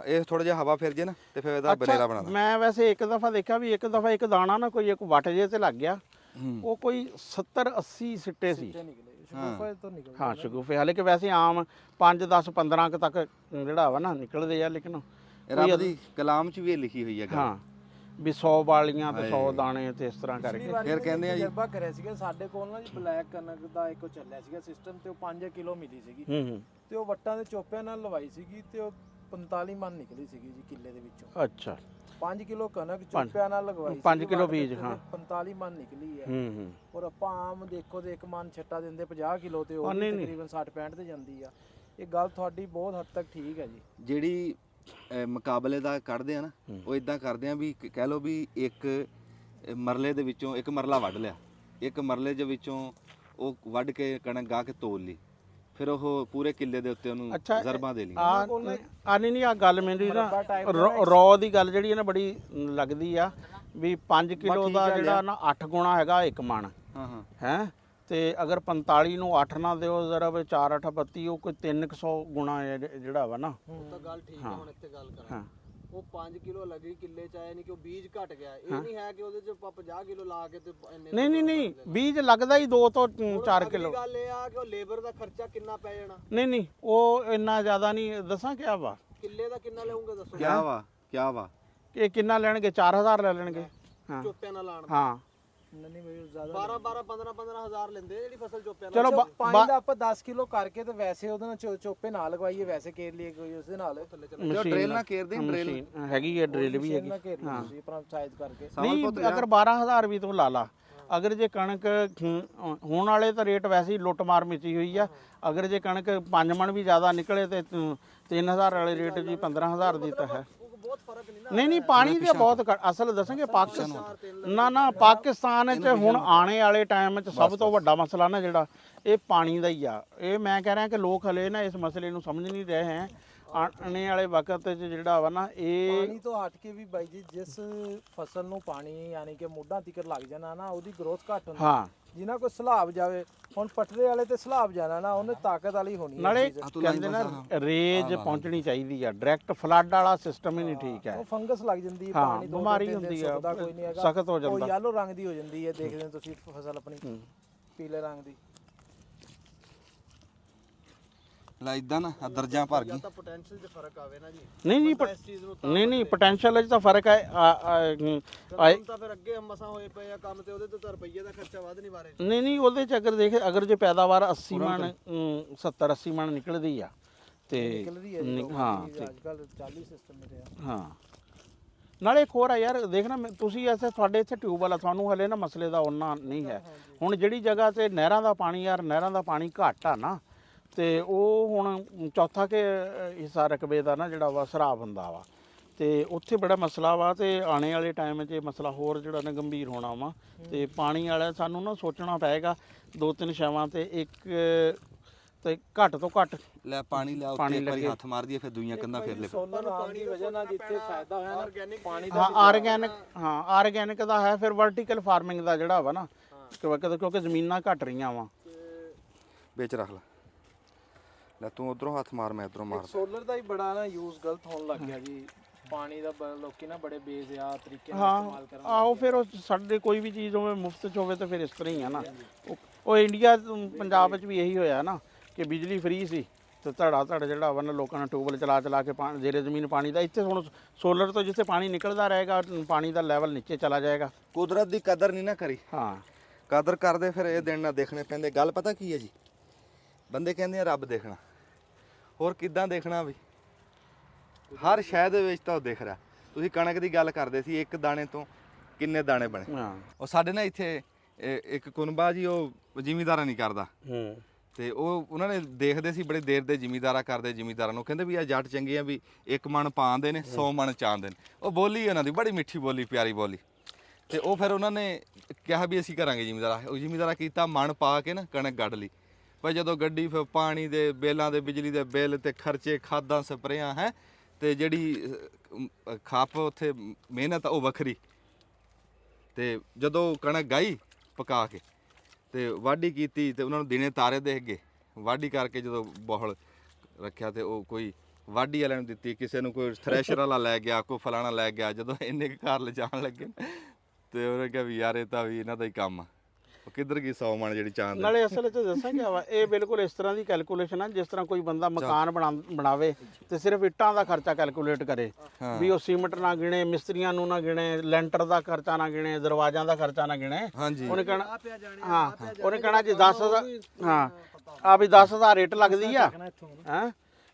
ਇਹ ਥੋੜਾ ਜਿਹਾ ਹਵਾ ਫਿਰ ਜੇ ਨਾ ਤੇ ਫਿਰ ਇਹਦਾ ਬਨੇਰਾ ਬਣਾ ਦਾਂ। ਮੈਂ ਵੈਸੇ ਇੱਕ ਦਫਾ ਦੇਖਿਆ ਵੀ ਇੱਕ ਦਫਾ ਇੱਕ ਦਾਣਾ ਨਾ ਕੋਈ ਇੱਕ ਵੱਟ ਜੇ ਤੇ ਲੱਗ ਗਿਆ, ਉਹ ਕੋਈ 70-80 ਸਿੱਟੇ ਸੀ। ਸ਼ਗੂਫੇ ਤੋਂ ਨਿਕਲ ਹਾਂ ਸ਼ਗੂਫੇ, ਹਾਲੇ ਕਿ ਵੈਸੇ ਆਮ 5-10-15 ਤੱਕ ਜਿਹੜਾ ਵਾ ਨਾ ਨਿਕਲਦੇ ਆ, ਲੇਕਿਨ ਰੱਬ ਦੀ ਕਲਾਮ 'ਚ ਵੀ ਇਹ ਲਿਖੀ ਹੋਈ ਹੈ ਗੱਲ। ਹਾਂ ਵੀ 100 ਵਾਲੀਆਂ ਤੇ 100 ਦਾਣੇ ਤੇ ਇਸ ਤਰ੍ਹਾਂ ਕਰਕੇ। ਫਿਰ ਕਹਿੰਦੇ ਆ ਜੀ ਤਜਰਬਾ ਕਰਿਆ ਸੀਗਾ ਸਾਡੇ ਕੋਲ ਨਾ ਜੀ, ਬਲੈਕ ਕਣਕ ਦਾ ਇੱਕ ਚੱਲਿਆ ਸੀਗਾ ਸਿਸਟਮ, ਤੇ ਉਹ 5 ਕਿਲੋ ਮਿਲੀ ਸੀਗੀ, ਤੇ ਉਹ ਵੱਟਾਂ ਦੇ ਚੋਪਿਆਂ ਨਾਲ ਲਵਾਈ ਸੀਗੀ, ਤੇ ਉਹ 45 ਮਣ ਨਿਕਲੀ ਸੀਗੀ ਜੀ ਕਿੱਲੇ ਦੇ ਵਿੱਚੋਂ। ਅੱਛਾ 5 ਕਿਲੋ ਕਣਕ ਚੋਪਿਆਂ ਨਾਲ ਲਗਵਾਈ ਸੀ, 5 ਕਿਲੋ ਬੀਜ, ਹਾਂ 45 ਮਣ ਨਿਕਲੀ ਹੈ। ਔਰ ਆਪਾਂ ਆਮ ਦੇਖੋ ਤੇ ਇੱਕ ਮਣ ਛੱਟਾ ਦਿੰਦੇ 50 ਕਿਲੋ, ਤੇ ਉਹ ਤਕਰੀਬਨ 60-65 ਤੇ ਜਾਂਦੀ ਆ। ਇਹ ਗੱਲ ਤੁਹਾਡੀ ਬਹੁਤ ਹੱਦ ਤੱਕ ਠੀਕ ਹੈ ਜੀ। ਜਿਹੜੀ ਮੁਕਾਬਲੇ ਦਾ ਕੱਢਦੇ ਆ ਨਾ, ਉਹ ਇਦਾਂ ਕਰਦੇ ਆ ਵੀ ਕਹਿ ਲਓ ਵੀ ਇੱਕ ਮਰਲੇ ਦੇ ਵਿੱਚੋਂ ਇੱਕ ਮਰਲਾ ਵੱਢ ਲਿਆ, ਇੱਕ ਮਰਲੇ ਦੇ ਵਿੱਚੋਂ ਉਹ ਵੱਢ ਕੇ ਕਣਕ ਗਾ ਕੇ ਤੋਲ ਲਈ, ਫਿਰ ਉਹ ਪੂਰੇ ਕਿੱਲੇ ਦੇ ਉੱਤੇ ਉਹਨੂੰ ਅੱਛਾ, ਜ਼ਰਬਾਂ ਦੇ ਲਈ। ਨਹੀਂ ਆ ਗੱਲ ਮੇਰੀ ਨਾ ਰੌ ਦੀ ਗੱਲ ਜਿਹੜੀ ਹੈ ਨਾ ਬੜੀ ਲੱਗਦੀ ਆ ਵੀ 5 ਕਿਲੋ ਦਾ ਜਿਹੜਾ ਨਾ 8 ਗੁਣਾ ਹੈਗਾ 1 ਮਣ। ਹਾਂ ਹਾਂ ਹੈ ਤੇ ਅਗਰ 45 ਨੂੰ 8 ਨਾ ਦਿਓ ਜ਼ਰਾ 4 8 32 ਉਹ ਕੋਈ 300 ਗੁਣਾ ਜਿਹੜਾ ਵਾ ਨਾ। ਉਹ ਤਾਂ ਗੱਲ ਠੀਕ ਹੈ। ਹੁਣ ਇੱਥੇ ਗੱਲ ਕਰਾਂ, ਹਾਂ ਉਹ 5 ਕਿਲੋ ਲੱਗੀ ਕਿੱਲੇ ਚ ਆਏ ਨਹੀਂ ਕਿ ਉਹ ਬੀਜ ਘਟ ਗਿਆ, ਇਹ ਨਹੀਂ ਹੈ ਕਿ ਉਹਦੇ ਚ ਆਪਾਂ 50 ਕਿਲੋ ਲਾ ਕੇ ਤੇ ਇੰਨੇ ਨਹੀਂ ਬੀਜ ਲੱਗਦਾ ਹੀ 2 ਤੋਂ 4 ਕਿਲੋ। ਗੱਲ ਇਹ ਆ ਕਿ ਉਹ ਲੇਬਰ ਦਾ ਖਰਚਾ ਕਿੰਨਾ ਪੈ ਜਾਣਾ। ਨਹੀਂ ਉਹ ਇੰਨਾ ਜ਼ਿਆਦਾ ਨਹੀਂ ਦੱਸਾਂ ਕਿਆ ਵਾ ਕਿੱਲੇ ਦਾ ਕਿੰਨਾ ਲਓਗੇ ਦੱਸੋ। ਕਿਆ ਵਾ ਕਿ ਕਿੰਨਾ ਲੈਣਗੇ 4000 ਲੈ ਲੈਣਗੇ। ਹਾਂ ਚੋਪਿਆਂ ਨਾਲ ਲਾਣ ਹਾਂ ਨਹੀਂ ਬਈ ਜ਼ਿਆਦਾ 12 15 ਹਜ਼ਾਰ ਲੈਂਦੇ ਜਿਹੜੀ ਫਸਲ ਚੋਪਿਆਂ ਨਾਲ। ਚਲੋ ਪਾਣੀ ਦਾ ਆਪਾਂ 10 ਕਿਲੋ ਕਰਕੇ ਤੇ ਵੈਸੇ ਉਹਦੇ ਨਾਲ ਚੋਪੇ ਨਾਲ ਲਗਵਾਈਏ, ਵੈਸੇ ਕੇਰ ਲਈਏ ਕੋਈ ਉਸਦੇ ਨਾਲ ਜੋ ਡਰਿਲ ਨਾਲ ਘੇਰਦੇ ਡਰਿਲ ਹੈਗੀ ਹੈ, ਡਰਿਲ ਵੀ ਹੈਗੀ। ਨਾ ਘੇਰ ਲਈਏ ਤੁਸੀਂ ਆਪਣਾ ਸਾਈਜ਼ ਕਰਕੇ। ਨਹੀਂ ਅਗਰ 12000 ਵੀ ਤੂੰ ਲਾ ਲਾ, ਅਗਰ ਜੇ ਕਣਕ ਹੋਣ ਵਾਲੇ ਤਾਂ ਰੇਟ ਵੈਸੇ ਹੀ ਲੁੱਟ ਮਾਰ ਮਚੀ ਹੋਈ ਆ। ਅਗਰ ਜੇ ਕਣਕ 5 ਮਣ ਵੀ ਜ਼ਿਆਦਾ ਨਿਕਲੇ ਤੇ 3000 ਵਾਲੇ ਰੇਟ ਜੀ 15000 ਦੀ ਤਾਂ ਹੈ। ਬਹੁਤ ਫਰਕ ਨਹੀਂ ਨਾ। ਨਹੀਂ ਪਾਣੀ ਦੇ ਬਹੁਤ ਅਸਲ ਦੱਸਾਂਗੇ ਪਾਕਿਸਤਾਨ ਨਾ ਪਾਕਿਸਤਾਨ 'ਚ ਹੁਣ ਆਉਣੇ ਵਾਲੇ ਟਾਈਮ 'ਚ ਸਭ ਤੋਂ ਵੱਡਾ ਮਸਲਾ ਨਾ ਜਿਹੜਾ ਇਹ ਪਾਣੀ ਦਾ ਹੀ ਆ। ਇਹ ਮੈਂ ਕਹਿ ਰਿਹਾ ਕਿ ਲੋਕ ਹਲੇ ਨਾ ਇਸ ਮਸਲੇ ਨੂੰ ਸਮਝ ਨਹੀਂ ਰਹੇ ਹੈ। ਆਉਣੇ ਵਾਲੇ ਵਕਤ 'ਚ ਜਿਹੜਾ ਵਾ ਨਾ ਇਹ ਪਾਣੀ ਤੋਂ ਹਟ ਕੇ ਵੀ ਬਾਈ ਜੀ ਜਿਸ ਫਸਲ ਨੂੰ ਪਾਣੀ ਯਾਨੀ ਕਿ ਮੋਢਾ ਤੀਕਰ ਲੱਗ ਜਾਣਾ ਨਾ ਉਹਦੀ ਗਰੋਥ ਘੱਟ ਹੁੰਦੀ। ਹਾਂ ਜਿਨ੍ਹਾਂ ਕੋਈ ਸਲਾਬ ਜਾਵੇ, ਹੁਣ ਪਟਰੇ ਵਾਲੇ ਤੇ ਸਲਾਬ ਜਾਣਾ ਨਾ ਉਹਨੇ ਤਾਕਤ ਵਾਲੀ ਹੋਣੀ ਹੈ ਨਾਲੇ ਚੀਜ਼। ਕਹਿੰਦੇ ਨਾ ਰੇਜ ਪਹੁੰਚਣੀ ਚਾਹੀਦੀ ਆ। ਡਾਇਰੈਕਟ ਫਲੱਡ ਵਾਲਾ ਸਿਸਟਮ ਹੀ ਨਹੀਂ ਠੀਕ ਹੈ। ਉਹ ਫੰਗਸ ਲੱਗ ਜਾਂਦੀ ਹੈ, ਹਾਂ, ਪਾਣੀ ਦੋ ਬਿਮਾਰੀ ਤਿੰਨ ਦਿਨ ਹੁੰਦੀ ਆ, ਸੁੱਕਦਾ ਕੋਈ ਨਹੀਂ ਹੈਗਾ, ਸਖਤ ਹੋ ਜਾਂਦਾ। ਉਹ ਯੈਲੋ ਰੰਗ ਦੀ ਹੋ ਜਾਂਦੀ ਹੈ, ਦੇਖਦੇ ਹੋ ਤੁਸੀਂ ਫਸਲ ਆਪਣੀ ਪੀਲੇ ਰੰਗ ਦੀ। ਲੈ ਇਦਾਂ ਨਾ ਦਰਜਾਂ ਭਰ ਗਈ। ਤਾਂ ਪੋਟੈਂਸ਼ੀਅਲ 'ਚ ਫਰਕ ਆਵੇ ਨਾ ਜੀ। ਨਹੀਂ ਨਹੀਂ ਪੋਟੈਂਸ਼ੀਅਲ 'ਚ ਤਾਂ ਫਰਕ ਹੈ। ਹੁਣ ਤਾਂ ਫਿਰ ਅੱਗੇ ਮਸਾਂ ਹੋਏ ਪਏ ਆ ਕੰਮ ਤੇ ਉਹਦੇ ਤੇ ਤਾਂ ਰੁਪਈਏ ਦਾ ਖਰਚਾ ਵੱਧ ਨਹੀਂ ਬਾਰੇ। ਨਹੀਂ ਉਹਦੇ 'ਚ ਅਗਰ ਜੇ ਪੈਦਾਵਾਰ 80 ਮਣ 70 80 ਮਣ ਨਿਕਲਦੀ ਆ ਤੇ ਹਾਂ ਅੱਜ ਕੱਲ 40 ਸਿਸਟਮ ਰਿਹਾ। ਹਾਂ ਨਾਲੇ ਇੱਕ ਹੋਰ ਆ ਯਾਰ ਦੇਖਣਾ ਤੁਸੀਂ ਐਸੇ ਤੁਹਾਡੇ ਇੱਥੇ ਟਿਊਬਵੈਲ ਆ, ਤੁਹਾਨੂੰ ਹਲੇ ਨਾ ਮਸਲੇ ਦਾ ਉਹਨਾਂ ਨਹੀਂ ਹੈ। ਹੁਣ ਜਿਹੜੀ ਜਗ੍ਹਾ ਤੇ ਨਹਿਰਾਂ ਦਾ ਪਾਣੀ ਨਹਿਰਾਂ ਦਾ ਪਾਣੀ ਘੱਟ ਆ ਨਾ ਤੇ ਉਹ ਹੁਣ ਚੌਥਾ ਕਿ ਹਿੱਸਾ ਰਕਬੇ ਦਾ ਨਾ ਜਿਹੜਾ ਵਾ ਸਰਾਬ ਹੁੰਦਾ ਵਾ ਤੇ ਉੱਥੇ ਬੜਾ ਮਸਲਾ ਵਾ ਤੇ ਆਉਣੇ ਵਾਲੇ ਟਾਈਮ 'ਚ ਇਹ ਮਸਲਾ ਹੋਰ ਜਿਹੜਾ ਨਾ ਗੰਭੀਰ ਹੋਣਾ ਵਾ। ਤੇ ਪਾਣੀ ਵਾਲਾ ਸਾਨੂੰ ਨਾ ਸੋਚਣਾ ਪਏਗਾ 2-3 ਸ਼ੈਵਾਂ ਤੇ ਇੱਕ ਤੇ ਘੱਟ ਤੋਂ ਘੱਟ ਲੈ ਪਾਣੀ ਲਿਆ ਉੱਤੇ ਇੱਕ ਵਾਰੀ ਹੱਥ ਮਾਰ ਦਈਏ ਫਿਰ ਦੂਈਆਂ ਕੰਧਾਂ ਫੇਰ ਲੈ। ਸੋਲਰ ਆਉਣ ਦੀ ਵਜ੍ਹਾ ਨਾਲ ਜਿੱਥੇ ਫਾਇਦਾ ਹੋਇਆ ਨਾ ਪਾਣੀ ਦਾ ਹਾਂ ਆਰਗੈਨਿਕ ਦਾ ਹੈ। ਫਿਰ ਵਰਟੀਕਲ ਫਾਰਮਿੰਗ ਦਾ ਜਿਹੜਾ ਵਾ ਨਾ ਕਿਉਂਕਿ ਜ਼ਮੀਨਾਂ ਘਟ ਰਹੀਆਂ ਵਾ। ਵਿੱਚ ਰੱਖ ਲੈ ਤੂੰ ਉਧਰੋਂ ਹੱਥ ਮਾਰ ਮੈਂ ਇਧਰੋਂ ਮਾਰ। ਸੋਲਰ ਦਾ ਹੀ ਬੜਾ ਨਾ ਯੂਜ਼ ਗਲਤ ਹੋਣ ਲੱਗ ਗਿਆ ਜੀ। ਪਾਣੀ ਦਾ ਲੋਕੀ ਨਾ ਬੜੇ ਬੇਜ਼ਿਆ ਤਰੀਕੇ ਨਾਲ ਇਸਤੇਮਾਲ ਕਰਨ। ਆਹੋ ਫਿਰ ਉਹ ਸਾਡੇ ਕੋਈ ਵੀ ਚੀਜ਼ ਹੋਵੇ ਮੁਫਤ 'ਚ ਹੋਵੇ ਤਾਂ ਫਿਰ ਇਸ ਤਰ੍ਹਾਂ ਹੀ ਆ ਨਾ। ਉਹ ਇੰਡੀਆ ਪੰਜਾਬ ਵਿੱਚ ਵੀ ਇਹੀ ਹੋਇਆ ਨਾ ਕਿ ਬਿਜਲੀ ਫ੍ਰੀ ਸੀ ਤੇ ਧੜ ਜਿਹੜਾ ਵਾ ਨਾ ਲੋਕਾਂ ਨੇ ਟਿਊਬਵੈਲ ਚਲਾ ਕੇ ਜ਼ੇਰੇ ਜ਼ਮੀਨ ਪਾਣੀ ਦਾ। ਇੱਥੇ ਹੁਣ ਸੋਲਰ ਤੋਂ ਜਿੱਥੇ ਪਾਣੀ ਨਿਕਲਦਾ ਰਹੇਗਾ ਪਾਣੀ ਦਾ ਲੈਵਲ ਨੀਚੇ ਚਲਾ ਜਾਏਗਾ। ਕੁਦਰਤ ਦੀ ਕਦਰ ਨਹੀਂ ਨਾ ਕਰੀ। ਹਾਂ ਕਦਰ ਕਰਦੇ ਫਿਰ ਇਹ ਦਿਨ ਨਾ ਦੇਖਣੇ ਪੈਂਦੇ। ਗੱਲ ਪਤਾ ਕੀ ਹੈ ਜੀ, ਬੰਦੇ ਕਹਿੰਦੇ ਆ ਰੱਬ ਦੇਖਣਾ, ਹੋਰ ਕਿੱਦਾਂ ਦੇਖਣਾ ਵੀ ਹਰ ਸ਼ੈ ਦੇ ਵਿੱਚ ਤਾਂ ਉਹ ਦਿਖ ਰਿਹਾ। ਤੁਸੀਂ ਕਣਕ ਦੀ ਗੱਲ ਕਰਦੇ ਸੀ, ਇੱਕ ਦਾਣੇ ਤੋਂ ਕਿੰਨੇ ਦਾਣੇ ਬਣੇ। ਹਾਂ ਉਹ ਸਾਡੇ ਨਾ ਇੱਥੇ ਇੱਕ ਕੁਨਬਾ ਜੀ ਉਹ ਜ਼ਿਮੀਂਦਾਰਾ ਨਹੀਂ ਕਰਦਾ ਤੇ ਉਹਨਾਂ ਨੇ ਦੇਖਦੇ ਸੀ ਬੜੇ ਦੇਰ ਦੇ ਜ਼ਿਮੀਂਦਾਰਾ ਕਰਦੇ ਜ਼ਿਮੀਂਦਾਰਾਂ ਨੂੰ ਕਹਿੰਦੇ ਵੀ ਆ ਜੱਟ ਚੰਗੇ ਆ ਵੀ 1 ਮਣ ਪਾਉਂਦੇ ਨੇ 100 ਮਣ ਚਾਹੁੰਦੇ ਨੇ। ਉਹ ਬੋਲੀ ਉਹਨਾਂ ਦੀ ਬੜੀ ਮਿੱਠੀ ਬੋਲੀ ਪਿਆਰੀ ਬੋਲੀ ਤੇ ਉਹ ਫਿਰ ਉਹਨਾਂ ਨੇ ਕਿਹਾ ਵੀ ਅਸੀਂ ਕਰਾਂਗੇ ਜ਼ਿਮੀਂਦਾਰਾ। ਉਹ ਜ਼ਿਮੀਂਦਾਰਾ ਕੀਤਾ ਮਣ ਪਾ ਕੇ ਨਾ ਕਣਕ ਗੱਡ ਲਈ। ਪਰ ਜਦੋਂ ਗੱਡੀ ਫਿਰ ਪਾਣੀ ਦੇ ਬਿੱਲਾਂ ਦੇ ਬਿਜਲੀ ਦੇ ਬਿੱਲ ਤੇ ਖਰਚੇ ਖਾਦਾਂ ਸਪਰੇਆਂ ਹੈ ਤੇ ਜਿਹੜੀ ਖਾਪ ਉੱਥੇ ਮਿਹਨਤ ਉਹ ਵੱਖਰੀ। ਤੇ ਜਦੋਂ ਕਣਕ ਗਾਈ ਪਕਾ ਕੇ ਤੇ ਵਾਢੀ ਕੀਤੀ ਤੇ ਉਹਨਾਂ ਨੂੰ ਦਿਨੇ ਤਾਰੇ ਦੇਖ ਗਏ। ਵਾਢੀ ਕਰਕੇ ਜਦੋਂ ਬੋਹਲ ਰੱਖਿਆ ਤੇ ਉਹ ਕੋਈ ਵਾਢੀ ਵਾਲਿਆਂ ਨੂੰ ਦਿੱਤੀ, ਕਿਸੇ ਨੂੰ ਕੋਈ ਥ੍ਰੈਸ਼ਰ ਵਾਲਾ ਲੈ ਗਿਆ, ਕੋਈ ਫਲਾਣਾ ਲੈ ਗਿਆ। ਜਦੋਂ ਇੰਨੇ ਘਰ ਲਿਜਾਣ ਲੱਗੇ ਤੇ ਉਹਨੇ ਕਿਹਾ ਵੀ ਯਾਰ ਇਹ ਤਾਂ ਵੀ ਇਹਨਾਂ ਦਾ ਹੀ ਕੰਮ ਆ। ਉਹ ਕਿੱਧਰ ਗਈ 100 ਮਣ ਜਿਹੜੀ ਚਾਂਦ। ਨਾਲੇ ਅਸਲ 'ਚ ਦੱਸਾਂ ਕਿਆ ਵਾ, ਇਹ ਬਿਲਕੁਲ ਇਸ ਤਰ੍ਹਾਂ ਦੀ ਕੈਲਕੂਲੇਸ਼ਨ ਆ ਜਿਸ ਤਰ੍ਹਾਂ ਕੋਈ ਬੰਦਾ ਮਕਾਨ ਬਣਾਵੇ ਤੇ ਸਿਰਫ ਇੱਟਾਂ ਦਾ ਖਰਚਾ ਕੈਲਕੂਲੇਟ ਕਰੇ ਵੀ ਉਹ ਸੀਮੈਂਟ ਨਾ ਗਿਣੇ, ਮਿਸਤਰੀਆਂ ਨੂੰ ਨਾ ਗਿਣੇ, ਲੈਂਟਰ ਦਾ ਖਰਚਾ ਨਾ ਗਿਣੇ, ਦਰਵਾਜ਼ਿਆਂ ਦਾ ਖਰਚਾ ਨਾ ਗਿਣੇ। ਉਹਨੇ ਕਹਿਣਾ ਹਾਂ ਉਹਨੇ ਕਹਿਣਾ ਜੀ 10,000 ਹਾਂ ਆ ਵੀ 10,000 ਰੇਟ ਲੱਗਦੀ ਆ ਹੈਂ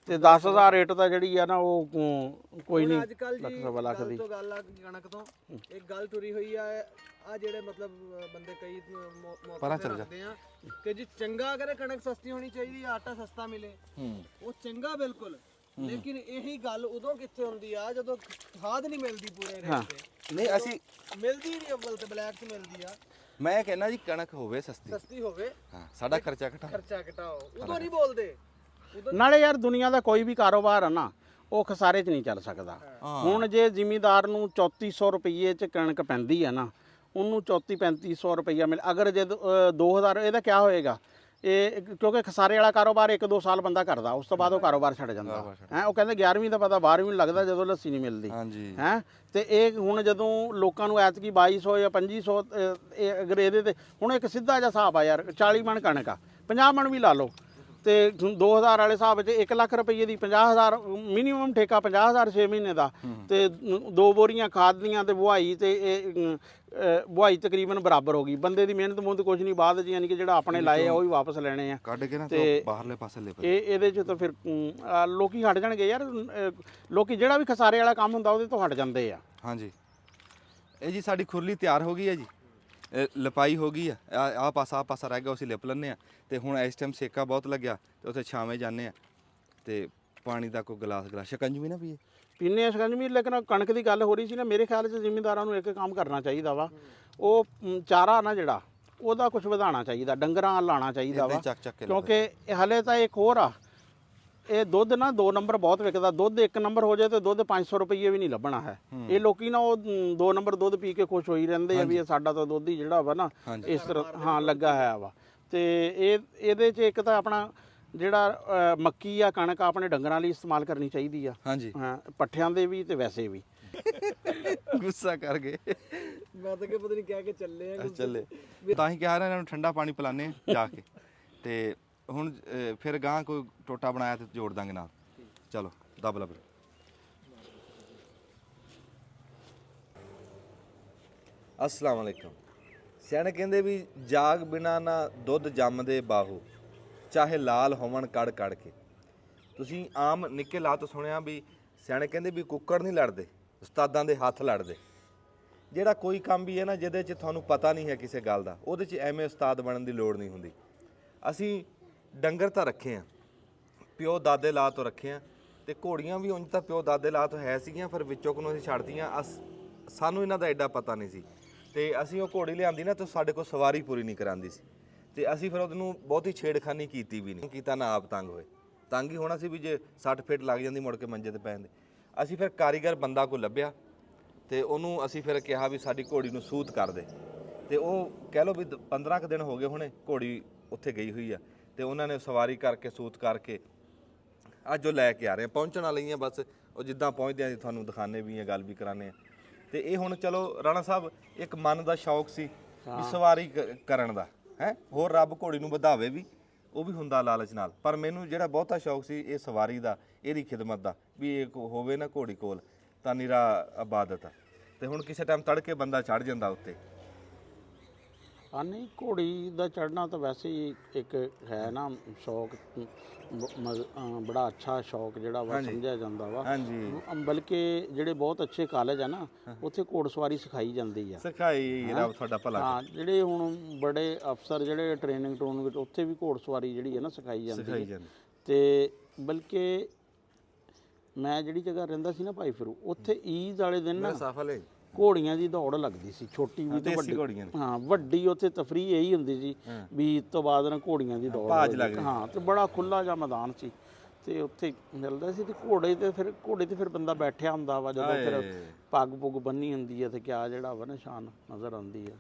ਤੇ 10,000 ਰੇਟ ਤਾਂ ਜਿਹੜੀ ਆ ਨਾ ਉਹ ਕੋਈ ਨਹੀਂ ਅੱਜ ਕੱਲ ਜੀ ਗੱਲ ਤੋਂ ਗੱਲ ਆ ਕਣਕ ਤੋਂ ਇੱਕ ਗੱਲ ਟੁਰੀ ਹੋਈ ਆ ਜਿਹੜੇ ਮਤਲਬ ਬੰਦੇ ਕਈ ਮੌਕੇ ਰੱਖਦੇ ਆ ਕਿ ਜੀ ਚੰਗਾ ਕਰੇ ਕਣਕ ਸਸਤੀ ਹੋਣੀ ਚਾਹੀਦੀ ਆ, ਆਟਾ ਸਸਤਾ ਮਿਲੇ। ਉਹ ਚੰਗਾ ਬਿਲਕੁਲ, ਲੇਕਿਨ ਇਹੀ ਗੱਲ ਉਦੋਂ ਕਿੱਥੇ ਹੁੰਦੀ ਆ ਜਦੋਂ ਖਾਦ ਨਹੀਂ ਮਿਲਦੀ ਪੂਰੇ ਰੇਟ ਤੇ। ਨਹੀਂ ਅਸੀਂ ਮਿਲਦੀ ਨਹੀਂ, ਅਵਲ ਤੇ ਬਲੈਕ 'ਚ ਮਿਲਦੀ ਆ। ਮੈਂ ਕਹਿੰਦਾ ਜੀ ਕਣਕ ਹੋਵੇ ਸਸਤੀ, ਸਸਤੀ ਹੋਵੇ, ਹਾਂ ਸਾਡਾ ਖਰਚਾ ਘਟਾ। ਖਰਚਾ ਘਟਾਓ, ਉਦੋਂ ਨਹੀਂ ਬੋਲਦੇ। ਨਾਲੇ ਯਾਰ ਦੁਨੀਆ ਦਾ ਕੋਈ ਵੀ ਕਾਰੋਬਾਰ ਹੈ ਨਾ ਉਹ ਖਸਾਰੇ 'ਚ ਨਹੀਂ ਚੱਲ ਸਕਦਾ। ਹੁਣ ਜੇ ਜ਼ਿਮੀਂਦਾਰ ਨੂੰ 3400 ਰੁਪਏ 'ਚ ਕਣਕ ਪੈਂਦੀ ਹੈ ਨਾ, ਉਹਨੂੰ 34-3500 ਰੁਪਈਆ ਮਿਲ, ਅਗਰ ਜੇ 2000 ਇਹਦਾ ਕਿਆ ਹੋਏਗਾ ਇਹ, ਕਿਉਂਕਿ ਖਸਾਰੇ ਵਾਲਾ ਕਾਰੋਬਾਰ 1-2 ਸਾਲ ਬੰਦਾ ਕਰਦਾ, ਉਸ ਤੋਂ ਬਾਅਦ ਉਹ ਕਾਰੋਬਾਰ ਛੱਡ ਜਾਂਦਾ ਹੈ। ਉਹ ਕਹਿੰਦੇ 11ਵੀਂ ਦਾ ਪਤਾ 12ਵੀਂ ਨੂੰ ਲੱਗਦਾ ਜਦੋਂ ਲੱਸੀ ਨਹੀਂ ਮਿਲਦੀ ਹੈ। ਤੇ ਇਹ ਹੁਣ ਜਦੋਂ ਲੋਕਾਂ ਨੂੰ ਐਤਕੀ 2200 ਜਾਂ 2500 ਅਗਰ ਇਹਦੇ ਤੇ ਹੁਣ ਇੱਕ ਸਿੱਧਾ ਜਿਹਾ ਹਿਸਾਬ ਆ ਯਾਰ, 40 ਮਣ ਕਣਕ ਆ, 50 ਮਣ ਵੀ ਲਾ ਲਓ ਤੇ 2000 ਵਾਲੇ ਹਿਸਾਬ 'ਚ 1 ਲੱਖ ਰੁਪਏ ਦੀ 50000 ਮਿਨੀਮਮ ਠੇਕਾ 50000 6 ਮਹੀਨੇ ਦਾ, ਤੇ 2 ਬੋਰੀਆਂ ਖਾਦ ਦੀਆਂ ਤੇ ਬੁਹਾਈ, ਤੇ ਇਹ ਬੁਹਾਈ ਤਕਰੀਬਨ ਬਰਾਬਰ ਹੋ ਗਈ। ਬੰਦੇ ਦੀ ਮਿਹਨਤ ਮੁਹਨਤ ਕੁਝ ਨਹੀਂ, ਬਾਅਦ 'ਚ ਯਾਨੀ ਕਿ ਜਿਹੜਾ ਆਪਣੇ ਲਾਏ ਆ ਉਹ ਵੀ ਵਾਪਸ ਲੈਣੇ ਆ ਕੱਢ ਕੇ ਨਾ ਤੇ ਬਾਹਰਲੇ ਪਾਸੇ ਲੈ ਇਹਦੇ 'ਚ ਤਾਂ ਫਿਰ ਲੋਕੀ ਹਟ ਜਾਣਗੇ ਯਾਰ। ਲੋਕੀ ਜਿਹੜਾ ਵੀ ਖਸਾਰੇ ਵਾਲਾ ਕੰਮ ਹੁੰਦਾ ਉਹਦੇ ਤੋਂ ਹਟ ਜਾਂਦੇ ਆ। ਹਾਂਜੀ ਇਹ ਜੀ ਸਾਡੀ ਖੁਰਲੀ ਤਿਆਰ ਹੋ ਗਈ ਹੈ ਜੀ, ਲਪਾਈ ਹੋ ਗਈ ਆ, ਆਹ ਪਾਸਾ ਰਹਿ ਗਿਆ, ਅਸੀਂ ਲਿਪ ਲੈਂਦੇ ਆ। ਤੇ ਹੁਣ ਇਸ ਟਾਈਮ ਸੇਕਾ ਬਹੁਤ ਲੱਗਿਆ ਤੇ ਉੱਥੇ ਛਾਵੇਂ ਜਾਂਦੇ ਆ, ਤੇ ਪਾਣੀ ਦਾ ਕੋਈ ਗਲਾਸ ਸ਼ਿਕੰਜਵੀ ਨਾ ਪੀਏ, ਪੀਨੇ ਆ ਸ਼ਿਕੰਜਵੀ। ਲੇਕਿਨ ਕਣਕ ਦੀ ਗੱਲ ਹੋ ਰਹੀ ਸੀ ਨਾ, ਮੇਰੇ ਖਿਆਲ 'ਚ ਜ਼ਿਮੀਂਦਾਰਾਂ ਨੂੰ ਇੱਕ ਕੰਮ ਕਰਨਾ ਚਾਹੀਦਾ ਵਾ, ਉਹ ਚਾਰਾ ਨਾ ਜਿਹੜਾ ਉਹਦਾ ਕੁਝ ਵਧਾਉਣਾ ਚਾਹੀਦਾ, ਡੰਗਰਾਂ ਲਾਉਣਾ ਚਾਹੀਦਾ ਵਾ, ਚੱਕ ਕੇ ਕਿਉਂਕਿ ਹਲੇ ਤਾਂ ਇੱਕ ਹੋਰ ਆ, ਇਹ ਦੁੱਧ ਨਾ 2 ਨੰਬਰ ਬਹੁਤ ਵਿਕਦਾ। ਦੁੱਧ 1 ਨੰਬਰ ਹੋ ਜਾਏ ਤੇ ਦੁੱਧ 500 ਰੁਪਏ ਵੀ ਨਹੀਂ ਲੱਭਣਾ ਹੈ। ਇਹ ਲੋਕੀ ਨਾ ਉਹ 2 ਨੰਬਰ ਦੁੱਧ ਪੀ ਕੇ ਖੁਸ਼ ਹੋਈ ਰਹਿੰਦੇ ਆ ਵੀ ਇਹ ਸਾਡਾ ਤਾਂ ਦੁੱਧ ਹੀ ਜਿਹੜਾ ਵਾ ਨਾ ਇਸ ਤਰ੍ਹਾਂ ਹਾਂ ਲੱਗਾ ਹੋਇਆ ਵਾ। ਤੇ ਇਹਦੇ 'ਚ ਇੱਕ ਤਾਂ ਆਪਣਾ ਜਿਹੜਾ ਮੱਕੀ ਆ ਕਣਕ ਆ ਆਪਣੇ ਡੰਗਰਾਂ ਲਈ ਇਸਤੇਮਾਲ ਕਰਨੀ ਚਾਹੀਦੀ ਆ। ਹਾਂਜੀ ਹਾਂ, ਪੱਠਿਆਂ ਦੇ ਵੀ ਤੇ ਵੈਸੇ ਵੀ। ਗੁੱਸਾ ਕਰ ਗਏ, ਮੈਂ ਤਾਂ ਕਿ ਪਤਾ ਨਹੀਂ ਕਹਿ ਕੇ ਚੱਲੇ ਆ ਚੱਲੇ ਤਾਂ ਹੀ ਕਿਹਾ ਇਹਨਾਂ ਨੂੰ ਠੰਡਾ ਪਾਣੀ ਪਿਲਾਣੇ ਜਾ ਕੇ। ਤੇ ਹੁਣ ਫਿਰ ਗਾਂ ਕੋਈ ਟੋਟਾ ਬਣਾਇਆ ਤੇ ਜੋੜ ਦਾਂਗੇ ਨਾਲ। ਚਲੋ ਦੱਬ ਲਾ ਫਿਰ। अस्सलाम वालेकुम। ਸਿਆਣੇ ਕਹਿੰਦੇ ਵੀ ਜਾਗ ਬਿਨਾ ਨਾ ਦੁੱਧ ਜੰਮਦੇ ਬਾਹੂ, ਚਾਹੇ ਲਾਲ ਹੋਵਣ ਕੜ ਕੜ ਕੇ। ਤੁਸੀਂ ਆਮ ਨਿੱਕੇ ਲਾ ਤੋਂ ਸੁਣਿਆ ਵੀ ਸਿਆਣੇ ਕਹਿੰਦੇ ਵੀ ਕੁੱਕੜ ਨਹੀਂ ਲੜਦੇ, ਉਸਤਾਦਾਂ ਦੇ ਹੱਥ ਲੜਦੇ। ਜਿਹੜਾ ਕੋਈ ਕੰਮ ਵੀ ਹੈ ਨਾ ਜਿਹਦੇ 'ਚ ਤੁਹਾਨੂੰ ਪਤਾ ਨਹੀਂ ਹੈ ਕਿਸੇ ਗੱਲ ਦਾ, ਉਹਦੇ 'ਚ ਐਵੇਂ ਉਸਤਾਦ ਬਣਨ ਦੀ ਲੋੜ ਨਹੀਂ ਹੁੰਦੀ। ਅਸੀਂ ਡੰਗਰ ਤਾਂ ਰੱਖੇ ਆ, ਪਿਓ ਦਾਦੇ ਲਾ ਤੋਂ ਰੱਖੇ ਆ, ਤੇ ਘੋੜੀਆਂ ਵੀ ਉਂਝ ਤਾਂ ਪਿਓ ਦਾਦੇ ਲਾ ਤੋਂ ਹੈ ਸੀਗੀਆਂ, ਪਰ ਵਿੱਚੋਂ ਨੂੰ ਅਸੀਂ ਛੱਡਤੀਆਂ। ਸਾਨੂੰ ਇਹਨਾਂ ਦਾ ਐਡਾ ਪਤਾ ਨਹੀਂ ਸੀ, ਤੇ ਅਸੀਂ ਉਹ ਘੋੜੀ ਲਿਆਂਦੀ ਨਾ ਤਾਂ ਸਾਡੇ ਕੋਲ ਸਵਾਰੀ ਪੂਰੀ ਨਹੀਂ ਕਰਾਂਦੀ ਸੀ, ਤੇ ਅਸੀਂ ਫਿਰ ਉਹਨੂੰ ਬਹੁਤੀ ਛੇੜਖਾਨੀ ਕੀਤੀ ਵੀ ਨਹੀਂ ਕੀਤਾ, ਨਾ ਆਪ ਤੰਗ ਹੋਏ। ਤੰਗ ਹੀ ਹੋਣਾ ਸੀ ਵੀ ਜੇ 60 ਫੀਟ ਲੱਗ ਜਾਂਦੀ ਮੁੜ ਕੇ ਮੰਜੇ ਤੇ ਪੈ ਜਾਂਦੇ। ਅਸੀਂ ਫਿਰ ਕਾਰੀਗਰ ਬੰਦਾ ਕੋਈ ਲੱਭਿਆ, ਤੇ ਉਹਨੂੰ ਅਸੀਂ ਫਿਰ ਕਿਹਾ ਵੀ ਸਾਡੀ ਘੋੜੀ ਨੂੰ ਸੂਤ ਕਰ ਦੇ। ਤੇ ਉਹ ਕਹਿ ਲਓ ਵੀ 15 ਕੁ ਦਿਨ ਹੋ ਗਏ ਹੁਣੇ ਘੋੜੀ ਉੱਥੇ ਗਈ ਹੋਈ ਆ, ਤੇ ਉਹਨਾਂ ਨੇ ਸਵਾਰੀ ਕਰਕੇ ਸੂਤ ਕਰਕੇ ਅੱਜ ਉਹ ਲੈ ਕੇ ਆ ਰਹੇ ਆ। ਪਹੁੰਚਣ ਵਾਲੀਆਂ ਬਸ, ਉਹ ਜਿੱਦਾਂ ਪਹੁੰਚਦੇ ਆ ਤੁਹਾਨੂੰ ਦਿਖਾਣੇ ਵੀ ਆ, ਗੱਲ ਵੀ ਕਰਾਣੇ ਆ। ਤੇ ਇਹ ਹੁਣ ਚਲੋ ਰਾਣਾ ਸਾਹਿਬ ਇੱਕ ਮਨ ਦਾ ਸ਼ੌਕ ਸੀ ਵੀ ਸਵਾਰੀ ਕਰਨ ਦਾ ਹੈ, ਹੋਰ ਰੱਬ ਘੋੜੀ ਨੂੰ ਵਧਾਵੇ ਵੀ, ਉਹ ਵੀ ਹੁੰਦਾ ਲਾਲਚ ਨਾਲ, ਪਰ ਮੈਨੂੰ ਜਿਹੜਾ ਬਹੁਤਾ ਸ਼ੌਕ ਸੀ ਇਹ ਸਵਾਰੀ ਦਾ, ਇਹਦੀ ਖਿਦਮਤ ਦਾ, ਵੀ ਇਹ ਹੋਵੇ ਨਾ ਘੋੜੀ ਕੋਲ ਤਾਂ ਨਿਰਾ ਇਬਾਦਤ ਆ। ਤੇ ਹੁਣ ਕਿਸੇ ਟਾਈਮ ਤੜਕੇ ਬੰਦਾ ਚੜ ਜਾਂਦਾ ਉੱਤੇ। ਹਾਂ ਨਹੀਂ, ਘੋੜੀ ਦਾ ਚੜ੍ਹਨਾ ਤਾਂ ਵੈਸੇ ਹੀ ਇੱਕ ਹੈ ਨਾ ਸ਼ੌਕ, ਬੜਾ ਅੱਛਾ ਸ਼ੌਕ ਜਿਹੜਾ ਵਾ ਸਮਝਿਆ ਜਾਂਦਾ ਵਾ। ਹਾਂਜੀ, ਬਲਕਿ ਜਿਹੜੇ ਬਹੁਤ ਅੱਛੇ ਕਾਲਜ ਆ ਨਾ ਉੱਥੇ ਘੋੜਸਵਾਰੀ ਸਿਖਾਈ ਜਾਂਦੀ ਆ। ਸਿਖਾਈ ਰੱਬ ਤੁਹਾਡਾ ਭਲਾ। ਹਾਂ, ਜਿਹੜੇ ਹੁਣ ਬੜੇ ਅਫਸਰ ਜਿਹੜੇ ਟ੍ਰੇਨਿੰਗ ਵਿੱਚ ਉੱਥੇ ਵੀ ਘੋੜਸਵਾਰੀ ਜਿਹੜੀ ਹੈ ਨਾ ਸਿਖਾਈ ਜਾਂਦੀ ਹੈ। ਤੇ ਬਲਕਿ ਮੈਂ ਜਿਹੜੀ ਜਗ੍ਹਾ ਰਹਿੰਦਾ ਸੀ ਨਾ ਭਾਈ ਫਿਰੂ, ਉੱਥੇ ਈਦ ਵਾਲੇ ਦਿਨ ਨਾ ਘੋੜੀਆਂ ਦੀ ਦੌੜ ਲੱਗਦੀ ਸੀ, ਛੋਟੀ ਵੀ ਤੇ ਵੱਡੀ। ਹਾਂ, ਵੱਡੀ ਉੱਥੇ ਤਫਰੀਹ ਇਹੀ ਹੁੰਦੀ ਸੀ ਵੀ ਈਦ ਤੋਂ ਬਾਅਦ ਨਾ ਘੋੜੀਆਂ ਦੀ ਦੌੜ। ਹਾਂ, ਤੇ ਬੜਾ ਖੁੱਲਾ ਜਿਹਾ ਮੈਦਾਨ ਸੀ, ਤੇ ਉੱਥੇ ਮਿਲਦਾ ਸੀ। ਤੇ ਘੋੜੇ ਤੇ ਫਿਰ ਬੰਦਾ ਬੈਠਿਆ ਹੁੰਦਾ ਵਾ, ਜਦੋਂ ਫਿਰ ਪੱਗ ਪੁੱਗ ਬੰਨੀ ਹੁੰਦੀ ਹੈ ਤੇ ਕਿਆ ਜਿਹੜਾ ਵਾ ਨਿਸ਼ਾਨ ਨਜ਼ਰ ਆਉਂਦੀ ਹੈ।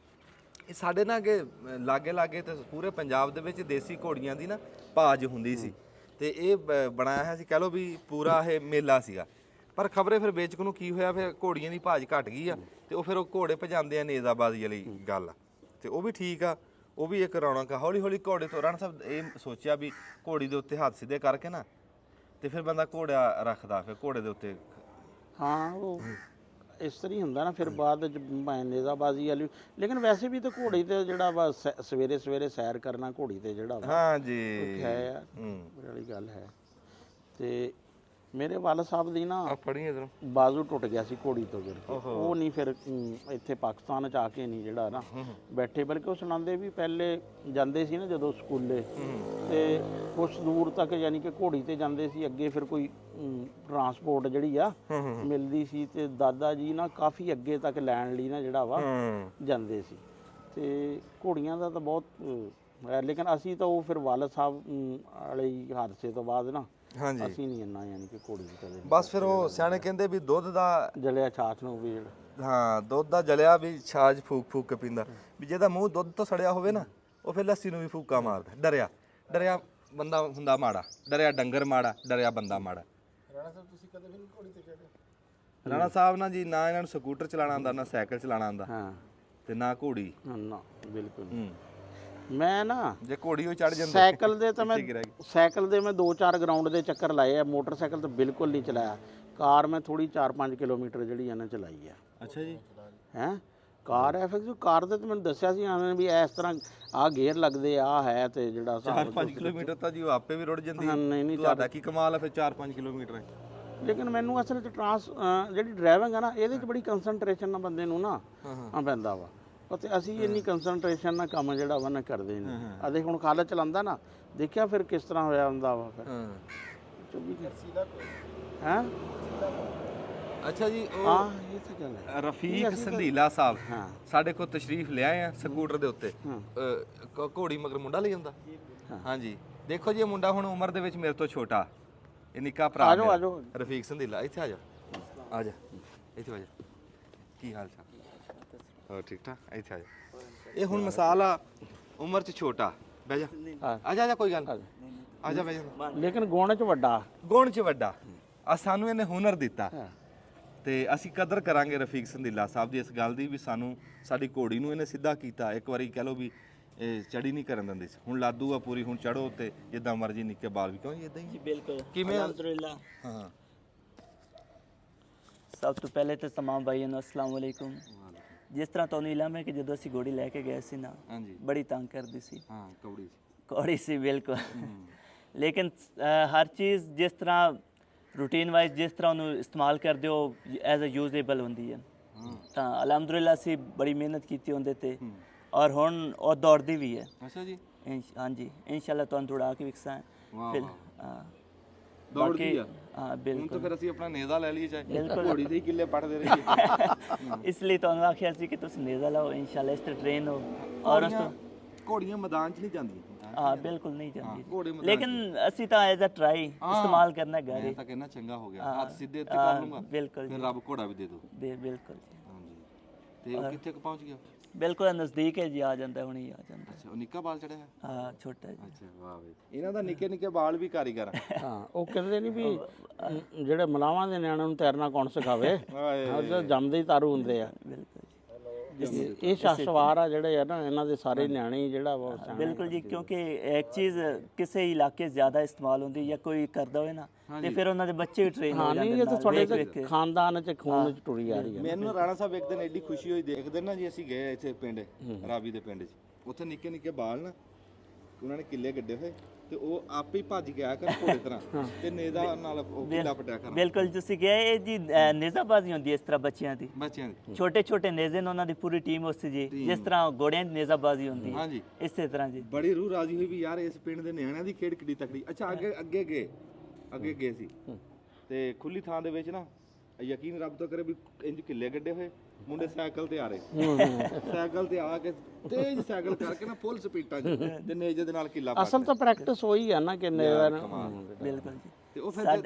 ਇਹ ਸਾਡੇ ਨਾਲ ਕਿ ਲਾਗੇ ਤੇ ਪੂਰੇ ਪੰਜਾਬ ਦੇ ਵਿੱਚ ਦੇਸੀ ਘੋੜੀਆਂ ਦੀ ਨਾ ਭਾਜ ਹੁੰਦੀ ਸੀ, ਤੇ ਇਹ ਬਣਾਇਆ ਹੈ ਸੀ, ਕਹਿ ਲਓ ਵੀ ਪੂਰਾ ਇਹ ਮੇਲਾ ਸੀਗਾ। ਪਰ ਖਬਰੇ ਫਿਰ ਵੇਚਕ ਨੂੰ ਕੀ ਹੋਇਆ, ਫਿਰ ਘੋੜੀਆਂ ਦੀ ਭਾਜ ਘਟ ਗਈ ਆ, ਤੇ ਉਹ ਫਿਰ ਉਹ ਘੋੜੇ ਭਜਾਉਂਦੇ ਆ ਨੇਜ਼ਾਬਾਜ਼ੀ ਵਾਲੀ ਗੱਲ ਆ। ਤੇ ਉਹ ਵੀ ਠੀਕ ਆ, ਉਹ ਵੀ ਇੱਕ ਰੌਣਕ ਆ। ਹੌਲੀ ਹੌਲੀ ਘੋੜੇ ਤੋਂ ਰਾਣਾ ਸਾਹਿਬ ਇਹ ਸੋਚਿਆ ਵੀ ਘੋੜੀ ਦੇ ਉੱਤੇ ਹੱਥ ਸਿੱਧੇ ਕਰਕੇ ਨਾ, ਤੇ ਫਿਰ ਬੰਦਾ ਘੋੜਾ ਰੱਖਦਾ, ਫਿਰ ਘੋੜੇ ਦੇ ਉੱਤੇ। ਹਾਂ, ਉਹ ਇਸ ਤਰ੍ਹਾਂ ਹੀ ਹੁੰਦਾ ਨਾ ਫਿਰ ਬਾਅਦ ਚ ਨੇਜ਼ਾਬਾਜ਼ੀ ਵਾਲੀ। ਲੇਕਿਨ ਵੈਸੇ ਵੀ ਤਾਂ ਘੋੜੀ ਤੇ ਜਿਹੜਾ ਵਾ ਸਵੇਰੇ ਸਵੇਰੇ ਸੈਰ ਕਰਨਾ ਘੋੜੀ ਤੇ ਜਿਹੜਾ ਵਾ ਹਾਂਜੀ ਹੈ ਯਾਰ, ਵਾਲੀ ਗੱਲ ਹੈ। ਤੇ ਮੇਰੇ ਵਾਲ ਸਾਹਿਬ ਦੀ ਨਾ ਬਾਜ਼ੂ ਟੁੱਟ ਗਿਆ ਸੀ ਘੋੜੀ ਤੋਂ ਗਿਰ ਕੇ। ਉਹ ਨਹੀਂ ਫਿਰ ਇੱਥੇ ਪਾਕਿਸਤਾਨ ਚ ਆ ਕੇ ਨਹੀਂ ਜਿਹੜਾ ਨਾ ਬੈਠੇ, ਬਲਕਿ ਉਹ ਸੁਣਾਉਂਦੇ ਵੀ ਪਹਿਲੇ ਜਾਂਦੇ ਸੀ ਨਾ ਜਦੋਂ ਸਕੂਲੇ, ਤੇ ਕੁਛ ਦੂਰ ਤੱਕ ਯਾਨੀ ਕਿ ਘੋੜੀ ਤੇ ਜਾਂਦੇ ਸੀ, ਅੱਗੇ ਫਿਰ ਕੋਈ ਟਰਾਂਸਪੋਰਟ ਜਿਹੜੀ ਆ ਮਿਲਦੀ ਸੀ, ਤੇ ਦਾਦਾ ਜੀ ਨਾ ਕਾਫੀ ਅੱਗੇ ਤੱਕ ਲੈਣ ਲਈ ਨਾ ਜਿਹੜਾ ਵਾ ਜਾਂਦੇ ਸੀ। ਤੇ ਘੋੜੀਆਂ ਦਾ ਤਾਂ ਬਹੁਤ ਹੈ, ਲੇਕਿਨ ਅਸੀਂ ਤਾਂ ਉਹ ਫਿਰ ਵਾਲਦ ਸਾਹਿਬ ਵਾਲੇ ਹੀ ਹਾਦਸੇ ਤੋਂ ਬਾਅਦ ਨਾ ਹਾਂਜੀ ਅਸੀਂ ਨਹੀਂ ਇੰਨਾ ਯਾਨੀ ਕਿ ਘੋੜੀ ਕਦੇ ਬਸ ਫਿਰ ਉਹ ਸਿਆਣੇ ਕਹਿੰਦੇ ਵੀ ਦੁੱਧ ਦਾ ਜਲਿਆ ਛਾਛ ਨੂੰ ਵੀ ਜਿਹੜਾ ਹਾਂ ਦੁੱਧ ਦਾ ਜਲਿਆ ਵੀ ਛਾਜ ਫੂਕ ਫੂਕ ਕੇ ਪੀਂਦਾ ਵੀ ਜਿਹਦਾ ਮੂੰਹ ਦੁੱਧ ਤੋਂ ਸੜਿਆ ਹੋਵੇ ਨਾ ਉਹ ਫਿਰ ਲੱਸੀ ਨੂੰ ਵੀ ਫੂਕਾ ਮਾਰਦਾ ਡਰਿਆ ਡਰਿਆ ਬੰਦਾ ਹੁੰਦਾ ਮਾੜਾ ਡਰਿਆ ਡੰਗਰ ਮਾੜਾ ਡਰਿਆ ਬੰਦਾ ਮਾੜਾ ਰਾਣਾ ਸਾਹਿਬ ਤੁਸੀਂ ਕਦੇ ਵੀ ਨਹੀਂ ਘੋੜੀ ਤੇ ਚੜ੍ਹੇ? ਰਾਣਾ ਸਾਹਿਬ ਨਾ ਜੀ ਨਾ ਇਹਨਾਂ ਨੂੰ ਸਕੂਟਰ ਚਲਾਉਣਾ ਆਉਂਦਾ ਨਾ ਸਾਈਕਲ ਚਲਾਉਣਾ ਆਉਂਦਾ ਹਾਂ ਤੇ ਨਾ ਘੋੜੀ ਨਾ ਬਿਲਕੁਲ ਹੂੰ ਮੈਂ ਨਾ ਜੇ ਘੋੜੀ ਉਹ ਚੜ ਜਾਂਦੇ ਸਾਈਕਲ ਦੇ ਤਾਂ ਮੈਂ ਇੱਥੇ ਗਿਰ ਗਈ। ਸਾਈਕਲ ਦੇ ਮੈਂ 2-4 ਗਰਾਊਂਡ ਦੇ ਚੱਕਰ ਲਾਏ ਆ, ਮੋਟਰਸਾਈਕਲ ਤਾਂ ਬਿਲਕੁਲ ਨਹੀਂ ਚਲਾਇਆ। ਕਾਰ ਮੈਂ ਥੋੜੀ 4-5 ਕਿਲੋਮੀਟਰ ਜਿਹੜੀ ਇਹਨਾਂ ਚਲਾਈ ਆ। ਅੱਛਾ ਜੀ ਹੈ ਕਾਰ ਐਫਐਕਸ ਕਾਰ ਦੇ ਤੇ ਮੈਨੂੰ ਦੱਸਿਆ ਸੀ ਇਹਨਾਂ ਨੇ ਵੀ ਇਸ ਤਰ੍ਹਾਂ ਆਹ ਗੇਅਰ ਲੱਗਦੇ ਆ ਹੈ ਤੇ ਜਿਹੜਾ 4-5 ਕਿਲੋਮੀਟਰ ਤਾਂ ਜੀ ਉਹ ਆਪੇ ਵੀ ਰੁੜ ਜਾਂਦੀ ਹਾਂ, ਨਹੀਂ ਤੁਹਾਡਾ ਕੀ ਕਮਾਲ ਹੈ ਫਿਰ 4-5 ਕਿਲੋਮੀਟਰ ਹੈ ਲੇਕਿਨ ਮੈਨੂੰ ਅਸਲ 'ਚ ਜਿਹੜੀ ਡਰਾਈਵਿੰਗ ਆ ਨਾ ਇਹਦੇ 'ਚ ਬੜੀ ਕੰਸਨਟ੍ਰੇਸ਼ਨ ਨਾਲ ਬੰਦੇ ਨੂੰ ਨਾ ਪੈਂਦਾ ਵਾ ਅਤੇ ਅਸੀਂ ਇੰਨੀ ਕੰਸਨਟ੍ਰੇਸ਼ਨ ਨਾਲ ਕੰਮ ਜਿਹੜਾ ਵਾ ਨਾ ਕਰਦੇ ਨਹੀਂ ਅਦੇ ਹੁਣ ਖਾਲਦ ਚਲਾਉਂਦਾ ਨਾ ਦੇਖਿਆ ਫਿਰ ਕਿਸ ਤਰ੍ਹਾਂ ਹੋਇਆ ਹੁੰਦਾ ਵਾ ਫਿਰ ਹੈ ਅੱਛਾ ਜੀ ਉਹ ਹਾਂ ਇਹ ਤਾਂ ਗੱਲ ਹੈ ਰਫੀਕ ਸੰਧੀਲਾ ਸਾਹਿਬ ਹਾਂ ਸਾਡੇ ਕੋਲ ਤਸ਼ਰੀਫ ਲਿਆਏ ਆ ਸਕੂਟਰ ਦੇ ਉੱਤੇ ਘੋੜੀ ਮਗਰ ਮੁੰਡਾ ਲਈ ਜਾਂਦਾ ਹਾਂਜੀ ਦੇਖੋ ਜੀ ਇਹ ਮੁੰਡਾ ਹੁਣ ਉਮਰ ਦੇ ਵਿੱਚ ਮੇਰੇ ਤੋਂ ਛੋਟਾ ਇਹ ਨਿੱਕਾ ਭਰਾ ਆਜੋ ਮੇਰਾ। ਆਜੋ ਰਫੀਕ ਸੰਧੀਲਾ ਇੱਥੇ ਆ ਜਾ ਆ ਜਾ ਇੱਥੇ ਆ ਜਾ ਕੀ ਹਾਲ ਚਾਲ ਹੋਰ ਠੀਕ ਠਾਕ ਇੱਥੇ ਆ ਜਾ ਇਹ ਹੁਣ ਮਿਸਾਲ ਆ ਉਮਰ 'ਚ ਛੋਟਾ ਬਹਿ ਜਾ ਆ ਜਾ ਕੋਈ ਗੱਲ ਨੀ। ਆ ਜਾ ਬਹਿ ਜਾ ਲੇਕਿਨ ਗੁਣ 'ਚ ਵੱਡਾ ਗੁਣ 'ਚ ਵੱਡਾ ਆ ਸਾਨੂੰ ਇਹਨੇ ਹੁਨਰ ਦਿੱਤਾ ਤੇ ਅਸੀਂ ਕਦਰ ਕਰਾਂਗੇ ਰਫੀਕ ਸੰਧੀਲਾ ਸਾਹਿਬ ਦੀ ਇਸ ਗੱਲ ਦੀ ਵੀ ਸਾਨੂੰ ਸਾਡੀ ਘੋੜੀ ਨੂੰ ਇਹਨੇ ਸਿੱਧਾ ਕੀਤਾ ਇੱਕ ਵਾਰੀ ਕਹਿ ਲਓ ਵੀ ਇਹ ਚੜੀ ਨਹੀਂ ਕਰਨ ਦਿੰਦੀ ਸੀ ਹੁਣ ਲਾਦੂ ਆ ਪੂਰੀ ਹੁਣ ਚੜੋ ਤੇ ਜਿੱਦਾਂ ਮਰਜ਼ੀ ਨਿੱਕੇ ਬਾਲ ਵੀ ਕਿਉਂ ਜੀ ਇਦਾਂ ਹੀ ਬਿਲਕੁਲ ਕਿਵੇਂ ਅਲਹਮਦੁਲਿਲਾ ਹਾਂ ਸਭ ਤੋਂ ਪਹਿਲੇ ਤਾਂ तमाम ਭਾਈਆਂ ਨੂੰ ਅਸਲਾਮ ਵਾਲੇਕੁਮ ਜਿਸ ਤਰ੍ਹਾਂ ਤੁਹਾਨੂੰ ਇਲਮ ਹੈ ਕਿ ਜਦੋਂ ਅਸੀਂ ਘੋੜੀ ਲੈ ਕੇ ਗਏ ਸੀ ਨਾ ਹਾਂਜੀ ਬੜੀ ਤੰਗ ਕਰਦੀ ਸੀ ਹਾਂ ਕੌੜੀ ਘੋੜੀ ਸੀ ਬਿਲਕੁਲ ਲੇਕਿਨ ਹਰ ਚੀਜ਼ ਜਿਸ ਤਰ੍ਹਾਂ ਰੂਟੀਨ ਵਾਈਜ਼ ਜਿਸ ਤਰ੍ਹਾਂ ਉਹਨੂੰ ਇਸਤੇਮਾਲ ਕਰਦੇ ਹੋ ਐਜ਼ ਅ ਯੂਜ਼ੇਬਲ ਹੁੰਦੀ ਹੈ ਤਾਂ ਅਲਹਮਦੁਲਿਲਾ ਅਸੀਂ ਬੜੀ ਮਿਹਨਤ ਕੀਤੀ ਉਹਦੇ ਤੇ ਔਰ ਹੁਣ ਉਹ ਦੌੜਦੀ ਵੀ ਹੈ ਅੱਛਾ ਜੀ ਹਾਂਜੀ ਇਨਸ਼ਾਅੱਲਾ ਤੁਹਾਨੂੰ ਦੌੜਾ ਕੇ ਵਿਖਸਾਂ ਵਾਹ ਫਿਰ ਵਾਹ ਦੌੜਦੀ ਆ ਹਾਂ ਹੁਣ ਬਿਲਕੁਲ ਤਾਂ ਫਿਰ ਅਸੀਂ ਆਪਣਾ ਨੇਜ਼ਾ ਲੈ ਲਈਏ ਚਾਹੇ ਬਿਲਕੁਲ। ਘੋੜੀ ਦੇ ਹੀ ਕਿੱਲੇ ਪੜਦੇ ਰਹੀਏ ਇਸ ਲਈ ਤੁਹਾਨੂੰ ਆਖਿਆ ਸੀ ਕਿ ਤੁਸੀਂ ਨੇਜ਼ਾ ਲਾਓ ਇਨਸ਼ਾਅੱਲਾ ਇਸ ਤੇ ਟ੍ਰੇਨ ਹੋ ਔਰ ਉਸ ਤੋਂ ਘੋੜੀਆਂ ਮੈਦਾਨ 'ਚ ਨਹੀਂ ਜਾਂਦੀਆਂ ਹਾਂ ਬਿਲਕੁਲ ਨਹੀਂ ਜਾਂਦੀ ਘੋੜੇ ਮੈਦਾਨ ਲੇਕਿਨ ਅਸੀਂ ਤਾਂ ਐਜ਼ ਅ ਟਰਾਈ ਇਸਤੇਮਾਲ ਕਰਨਾ ਮੈਂ ਘਰੇ ਤਾਂ ਕਹਿੰਦਾ ਚੰਗਾ ਹੋ ਗਿਆ ਹੱਥ ਸਿੱਧੇ ਇੱਥੇ ਕਰ ਲੂੰਗਾ ਬਿਲਕੁਲ ਫਿਰ ਰੱਬ ਘੋੜਾ ਵੀ ਦੇ ਦੂ ਬਿਲਕੁਲ ਜੀ ਹਾਂਜੀ ਤੇ ਉਹ ਕਿੱਥੇ ਕੁ ਪਹੁੰਚ ਗਿਆ ਬਿਲਕੁਲ ਨਜ਼ਦੀਕ ਹੈ ਜੀ ਆ ਜਾਂਦਾ ਹੁਣੀ ਆ ਜਾਂਦਾ ਅੱਛਾ ਉਹ ਨਿੱਕਾ ਬਾਲ ਚੜਿਆ ਹੈ ਹਾਂ ਛੋਟਾ ਜੀ ਅੱਛਾ ਵਾਹ ਬਈ ਇਹਨਾਂ ਦਾ ਨਿੱਕੇ ਨਿੱਕੇ ਬਾਲ ਵੀ ਕਾਰੀਗਰ ਆ ਹਾਂ ਉਹ ਕਹਿੰਦੇ ਨਹੀਂ ਵੀ ਜਿਹੜੇ ਮਲਾਵਾਂ ਦੇ ਨਿਆਣਿਆਂ ਨੂੰ ਤੈਰਨਾ ਕੌਣ ਸਿਖਾਵੇ ਉਹ ਤਾਂ ਜੰਮਦੇ ਹੀ ਤਾਰੂ ਹੁੰਦੇ ਆ ਬਿਲਕੁਲ ਇਹ ਸ਼ਖਸਵਾਰ ਆ ਜਿਹੜੇ ਆ ਨਾ ਇਹਨਾਂ ਦੇ ਸਾਰੇ ਨਿਆਣੇ ਹੀ ਜਿਹੜਾ ਵਾ ਸਿਆਣੇ। ਬਿਲਕੁਲ ਜੀ ਕਿਉਂਕਿ ਇੱਕ ਚੀਜ਼ ਕਿਸੇ ਇਲਾਕੇ ਜ਼ਿਆਦਾ ਇਸਤੇਮਾਲ ਹੁੰਦੀ ਜਾਂ ਕੋਈ ਕਰਦਾ ਹੋਵੇ ਨਾ ਤੇ ਫਿਰ ਉਹਨਾਂ ਦੇ ਬੱਚੇ ਵੀ ਟ੍ਰੇਨ ਹੋ ਹਾਂ ਜਾਂਦੇ ਨਹੀਂ ਇਹ ਤਾਂ ਨਾਲ, ਤੁਹਾਡੇ ਵੇਖ ਤੇ ਵੇਖ ਕੇ। ਖਾਨਦਾਨ ਚ ਖੂਨ ਚ ਟੁਰੀ ਆ ਰਹੀ ਹੈ ਮੈਨੂੰ ਰਾਣਾ ਸਾਹਿਬ ਇੱਕ ਦਿਨ ਐਡੀ ਖੁਸ਼ੀ ਹੋਈ ਦੇਖਦੇ ਨਾ ਜੀ ਅਸੀਂ ਗਏ ਇੱਥੇ ਪਿੰਡ ਰਾਵੀ ਦੇ ਪਿੰਡ 'ਚ ਉੱਥੇ ਨਿੱਕੇ ਨਿੱਕੇ ਬਾਲ ਨਾ ਉਹਨਾਂ ਨੇ ਕਿੱਲੇ ਗੱਡੇ ਹੋਏ ਤੇ ਉਹ ਆਪੇ ਹੀ ਭੱਜ ਗਿਆ ਕਰ ਘੋੜੇ ਤਰ੍ਹਾਂ ਤੇ ਨੇਜ਼ਾ ਨਾਲ ਉਹ ਕਿੱਲਾ ਪਟਿਆ ਕਰ ਬਿਲਕੁਲ ਤੁਸੀਂ ਕਿਹਾ ਇਹ ਜੀ ਨੇਜ਼ਾਬਾਜ਼ੀ ਹੁੰਦੀ ਹੈ ਇਸ ਤਰ੍ਹਾਂ ਬੱਚਿਆਂ ਦੀ ਬੱਚਿਆਂ ਦੀ ਛੋਟੇ ਛੋਟੇ ਨੇਜ਼ੇ ਨੇ ਉਹਨਾਂ ਦੀ ਪੂਰੀ ਟੀਮ ਉਸ ਜੀ ਜਿਸ ਤਰ੍ਹਾਂ ਘੋੜਿਆਂ ਦੀ ਨੇਜ਼ਾਬਾਜ਼ੀ ਹੁੰਦੀ ਹੈ ਹਾਂਜੀ ਇਸੇ ਤਰ੍ਹਾਂ ਜੀ ਬੜੀ ਰੂਹ ਰਾਜੀ ਹੋਈ ਵੀ ਯਾਰ ਇਸ ਪਿੰਡ ਦੇ ਨਿਆਣਿਆਂ ਦੀ ਖੇਡ ਕਿੱਡੀ ਤਕੜੀ ਅੱਛਾ ਅੱਗੇ ਗਏ ਸੀ ਤੇ ਖੁੱਲੀ ਥਾਂ ਦੇ ਵਿੱਚ ਨਾ ਯਕੀਨ ਰੱਬ ਤੋਂ ਕਰੇ ਵੀ ਇੰਜ ਕਿੱਲੇ ਗੱਡੇ ਹੋਏ ਮੁੰਡੇ ਸਾਈਕਲ ਤੇ ਆ ਰਹੇ ਸਾਈਕਲ ਤੇ ਆ ਕੇ ਤੇਜ਼ ਸਾਈਕਲ ਕਰਕੇ ਨਾ ਫੁੱਲ ਸਪੀਡਾਂ 'ਚ ਤੇ ਨੇਜੇ ਦੇ ਨਾਲ ਕਿੱਲਾ ਅਸਲ ਤਾਂ ਪ੍ਰੈਕਟਿਸ ਹੋਈ ਆ ਨਾ ਕਿ ਬਿਲਕੁਲ ਜੀ ਤੇ ਉਹ ਫਿਰ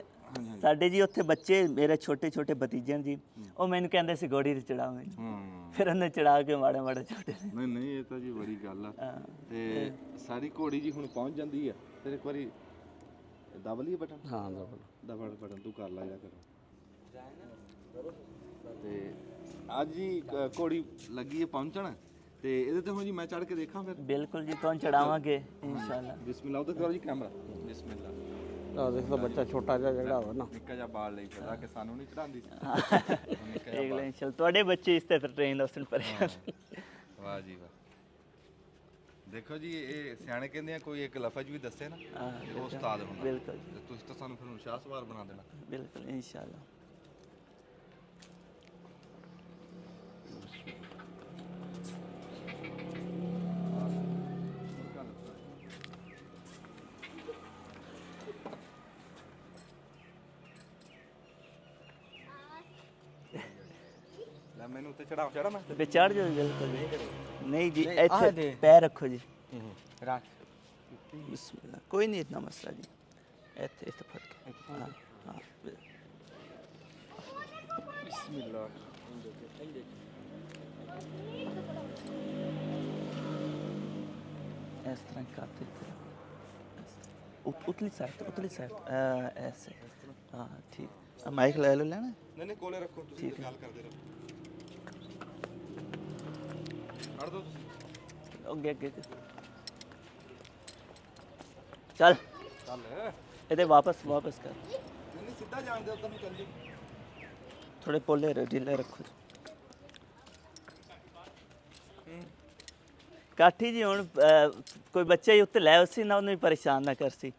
ਸਾਡੇ ਜੀ ਉੱਥੇ ਬੱਚੇ ਮੇਰੇ ਛੋਟੇ ਛੋਟੇ ਭਤੀਜੇ ਜੀ ਉਹ ਮੈਨੂੰ ਕਹਿੰਦੇ ਸੀ ਘੋੜੀ ਤੇ ਚੜਾਓ ਮੈਨੂੰ ਫਿਰ ਉਹਨੇ ਚੜਾ ਕੇ ਮਾੜੇ ਮਾੜੇ ਛੋਟੇ ਨਹੀਂ ਇਹ ਤਾਂ ਜੀ ਬੜੀ ਗੱਲ ਆ ਤੇ ਸਾਰੀ ਘੋੜੀ ਜੀ ਹੁਣ ਪਹੁੰਚ ਜਾਂਦੀ ਆ ਫਿਰ ਇੱਕ ਵਾਰੀ ਦਬ ਲਈਏ ਬਟਨ ਹਾਂ ਦਬੜ ਬਟਨ ਤੂੰ ਕਰ ਲਾ ਜਾ ਕਰ ਤੇ ਅੱਜ ਹੀ ਘੋੜੀ ਲੱਗੀ ਹੈ ਪਹੁੰਚਣ ਤੇ ਇਹਦੇ ਤੇ ਹੁਣ ਜੀ ਮੈਂ ਚੜ ਕੇ ਦੇਖਾਂ ਫਿਰ ਬਿਲਕੁਲ ਜੀ ਤੁਹਾਨੂੰ ਚੜਾਵਾਂਗੇ ਇਨਸ਼ਾਅੱਲਾ ਬਿਸਮਿਲ੍ਲਾ ਉਹ ਤਾਂ ਕਰੋ ਜੀ ਕੈਮਰਾ ਬਿਸਮਿਲ੍ਲਾ ਆ ਦੇਖੋ ਬੱਚਾ ਛੋਟਾ ਜਿਹਾ ਜਿਹੜਾ ਵਾ ਨਾ ਨਿੱਕਾ ਜਿਹਾ ਬਾਲ ਲਈ ਫਿਰਦਾ ਕਿ ਸਾਨੂੰ ਨਹੀਂ ਚੜਾਉਂਦੀ ਦੇਖ ਲੈ ਇਨਸ਼ਾਅੱਲਾ ਤੁਹਾਡੇ ਬੱਚੇ ਇਸ ਤੇ ਟ੍ਰੇਨ ਉਸਨ ਪਰ ਵਾਹ ਜੀ ਵਾਹ ਦੇਖੋ ਜੀ ਇਹ ਸਿਆਣੇ ਕਹਿੰਦੇ ਆ ਕੋਈ ਇੱਕ ਲਫ਼ਜ਼ ਵੀ ਦੱਸੇ ਨਾ ਉਹ ਉਸਤਾਦ ਹੁੰਦਾ ਬਿਲਕੁਲ ਤੇ ਤੁਸੀਂ ਤਾਂ ਸਾਨੂੰ ਫਿਰ ਹੁਣ ਸ਼ਾਹ ਸਵਾਰ ਬਣਾ ਦੇਣਾ ਬਿਲਕੁਲ ਇਨਸ਼ਾਅੱਲਾ ਲੈ ਮੈਨੂੰ ਉੱਤੇ ਚੜਾ ਮੈਂ पे चढ़ जाओ बिल्कुल नहीं जी ਇੱਥੇ पैर रखो जी ਰੱਖ बिस्मिल्लाह कोई नहीं इतना मसला जी ਇੱਥੇ फट के हाँ हाँ ਬਿਸਮਿਲ੍ਲਾ इस तरह करते थे उतली साइड ऐसे हाँ ठीक माइक ले लो लेना ਨਹੀਂ ਕੋਲੇ ਰੱਖੋ ਤੁਸੀਂ ਗੱਲ ਕਰਦੇ ਰਹੋ ਕੱਢ ਦਿਓ ਤੁਸੀਂ ਅੱਗੇ ਚੱਲ ਇਹਦੇ ਵਾਪਸ ਕਰ ਨਹੀਂ ਸਿੱਧਾ ਜਾਣ ਦੇ ਉਧਰ ਨੂੰ ਚੱਲ ਜੀ ਥੋੜੇ ਪੋਲੇ ਢਿੱਲੇ ਰੱਖੋ ਕਾਠੀ ਜੀ ਹੁਣ ਕੋਈ ਬੱਚਾ ਹੀ ਉੱਤੇ ਲੈ ਉਸੀ ਨਾ ਉਹਨੂੰ ਵੀ ਪਰੇਸ਼ਾਨ ਨਾ ਕਰਸੀ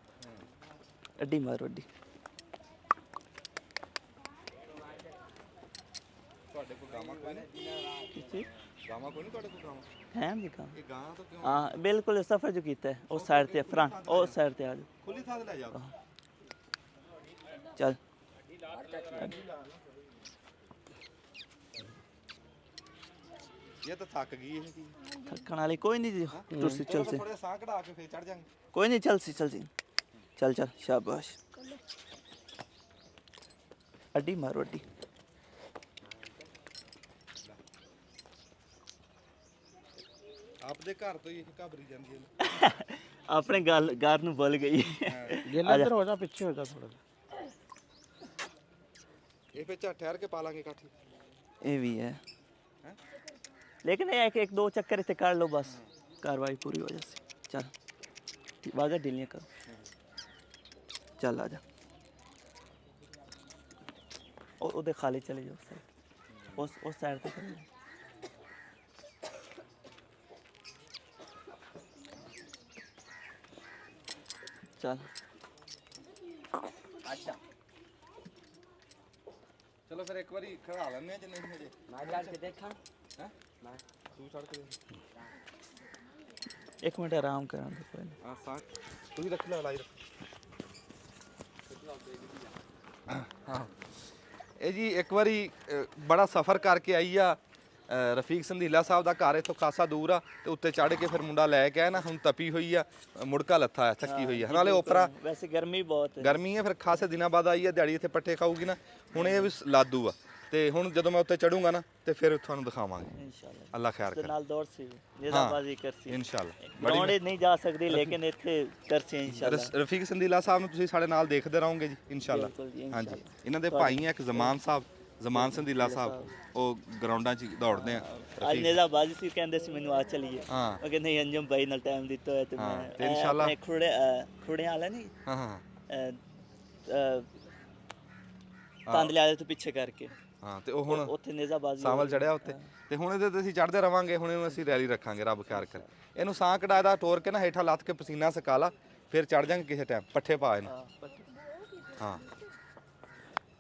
ਅੱਡੀ ਮਾਰੋ ਅੱਡੀ ਤੁਹਾਡੇ ਕੋਲ ਗਾਵਾਂ ਕੋਈ ਨਹੀਂ ਕਿੱਥੇ ਗਾਵਾਂ ਕੋਈ ਨਹੀਂ ਤੁਹਾਡੇ ਕੋਲ ਗਾਵਾਂ ਹੈ ਜੀ ਕੰਮ ਇਹ ਗਾਂ ਤਾਂ ਕਿਉਂ ਹਾਂ ਬਿਲਕੁਲ ਸਫਰ ਜੋ ਕੀਤਾ ਹੈ ਉਸ ਸਾਈਡ ਤੇ ਫਰੰਟ ਉਸ ਸਾਈਡ ਤੇ ਆ ਜਾਓ ਖੁੱਲੀ ਥਾਂ ਤੇ ਲੈ ਜਾਓ ਚੱਲ ਇਹ ਤਾਂ ਥੱਕ ਗਈ ਇਹ ਕੀ ਥੱਕਣ ਵਾਲੀ ਕੋਈ ਨਹੀਂ ਜੀ ਤੁਸੀਂ ਚੱਲ ਸੀ ਥੋੜੇ ਸਾਹ ਕਢਾ ਕੇ ਫੇਰ ਚੜ ਜਾਾਂਗੇ कोई नहीं चल सी चल शाबाश अड्डी मारो अड्डी ਆਪਦੇ ਘਰ ਤੋਂ ਹੀ ਇਹ ਘਬਰੀ ਜਾਂਦੀ ਹੈ अपने घर ਨੂੰ भूल गई ਗੇਲਾ ਇੱਧਰ ਹੋ ਜਾ ਪਿੱਛੇ ਹੋ ਜਾ ਥੋੜਾ ਇਹ ਫੇਰ ਝੱਟ ਠਹਿਰ ਕੇ ਪਾ ਲਾਂਗੇ ਕਾਠੀ ये भी है लेकिन एक दो चक्कर इतने कर लो बस कार्रवाई पूरी हो जाए चल वागा ढीलियाँ करो चल आ जा और उधर खाली चले जाओ साइड उस साइड पे चले जाओ चल ਅੱਛਾ ਚਲੋ ਫਿਰ ਇੱਕ ਵਾਰੀ ਖੜਾ ਲੈਣੇ ਜੇ ਨਹੀਂ ਹਜੇ ਮੈਂ ਜਾ ਕੇ ਦੇਖਾਂ ਹੈ ਮੈਂ ਤੂੰ ਛੱਡ ਕੇ एक मिनट आराम करा दो कोई नहीं ਹਾਂ ਸਾਹ ਤੂੰ ਹੀ ਰੱਖ ਲੈ ਲਾਈ ਰੱਖ ਹਾਂ ਇਹ ਜੀ ਇੱਕ ਵਾਰੀ ਬੜਾ ਸਫ਼ਰ ਕਰਕੇ ਆਈ ਆ ਰਫੀਕ ਸੰਧੀਲਾ ਸਾਹਿਬ ਦਾ ਘਰ ਇੱਥੋਂ ਖਾਸਾ ਦੂਰ ਆ ਤੇ ਉੱਤੇ ਚੜ੍ਹ ਕੇ ਫਿਰ ਮੁੰਡਾ ਲੈ ਕੇ ਆਇਆ ਨਾ ਹੁਣ ਤਪੀ ਹੋਈ ਆ ਮੁੜਕਾ ਲੱਥਾ ਆ ਥੱਕੀ ਹੋਈ ਆ ਨਾਲੇ ਉਪਰਾ वैसे गर्मी बहुत है ਗਰਮੀ ਹੈ ਫਿਰ ਖਾਸੇ ਦਿਨਾਂ ਬਾਅਦ ਆਈ ਆ ਦਿਹਾੜੀ ਇੱਥੇ ਪੱਠੇ ਖਾਊਗੀ ਨਾ ਹੁਣ ਇਹ ਵੀ ਲਾਦੂ ਆ ਤੇ ਹੁਣ ਜਦੋਂ ਮੈਂ ਉੱਤੇ ਚੜੂੰਗਾ ਨਾ ਤੇ ਫਿਰ ਤੁਹਾਨੂੰ ਦਿਖਾਵਾਂਗੇ इंशाल्लाह ਅੱਲਾ ਖੈਰ ਤੇ ਕਰੇ ਨਾਲ ਦੌੜ ਸੀ ਨਿਜ਼ਾਬਾਜ਼ੀ ਕਰਸੀ ਇਨਸ਼ਾਅੱਲਾ ਦੌੜੇ ਨਹੀਂ ਜਾ ਸਕਦੀ ਲੇਕਿਨ ਇੱਥੇ ਕਰਸੀ ਇੰਸ਼ਾਅੱਲਾ ਰਫੀਕ ਸੰਧੀਲਾ ਸਾਹਿਬ ਨੂੰ ਤੁਸੀਂ ਸਾਡੇ ਨਾਲ ਦੇਖਦੇ ਰਹੋਗੇ ਜੀ ਇਨਸ਼ਾਅੱਲਾ ਬਿਲਕੁਲ ਜੀ, ਹਾਂਜੀ ਇਹਨਾਂ ਦੇ ਭਾਈ ਆ ਇੱਕ ਜ਼ਮਾਨ ਸੰਧੀਲਾ ਸਾਹਿਬ ਉਹ ਗਰਾਊਂਡਾਂ 'ਚ ਦੌੜਦੇ ਆ ਅੱਜ ਨਿਜ਼ਾਬਾਜ਼ੀ ਸੀ ਕਹਿੰਦੇ ਸੀ ਮੈਨੂੰ ਆ ਚਲੀਏ ਹਾਂ ਉਹ ਕਹਿੰਦੇ ਅੰਜਮ ਭਾਈ ਨਾਲ ਟਾਈਮ ਦਿੱਤਾ ਹੋਇਆ ਤੇ ਹਾਂ, ਮੈਂ ਤੇ ਇੰਸ਼ਾਅੱਲਾ- ਆਪਣੇ ਖੁੜਿਆਂ ਵਾਲਾ ਨਹੀਂ ਹਾਂ ਹਾਂ ਤਾਂਦਲੇ ਵਾਲੇ ਤੋਂ ਪਿੱਛੇ ਕਰਕੇ ਹਾਂ ਤੇ ਉਹ ਹੁਣ ਉੱਥੇ ਨਿਜ਼ਾਬਾਜ਼ੀ ਸਾਵਲ ਚੜਿਆ ਉੱਤੇ ਤੇ ਹੁਣ ਇਹਦੇ ਤੇ ਅਸੀਂ ਚੜਦੇ ਰਵਾਂਗੇ ਹੁਣ ਇਹਨੂੰ ਅਸੀਂ ਰੈਲੀ ਰੱਖਾਂਗੇ ਰੱਬ ਖੈਰ ਕਰੇ ਇਹਨੂੰ ਸਾਹ ਕਢਾਏ ਦਾ ਟੋਰ ਕੇ ਨਾ ਹੇਠਾਂ ਲੱਥ ਕੇ ਪਸੀਨਾ ਸਕਾ ਲਾ ਫਿਰ ਚੜ ਜਾਾਂਗੇ ਕਿਸੇ ਟਾਈਮ ਪੱਠੇ ਪਾ ਇਹਨੂੰ ਹਾਂ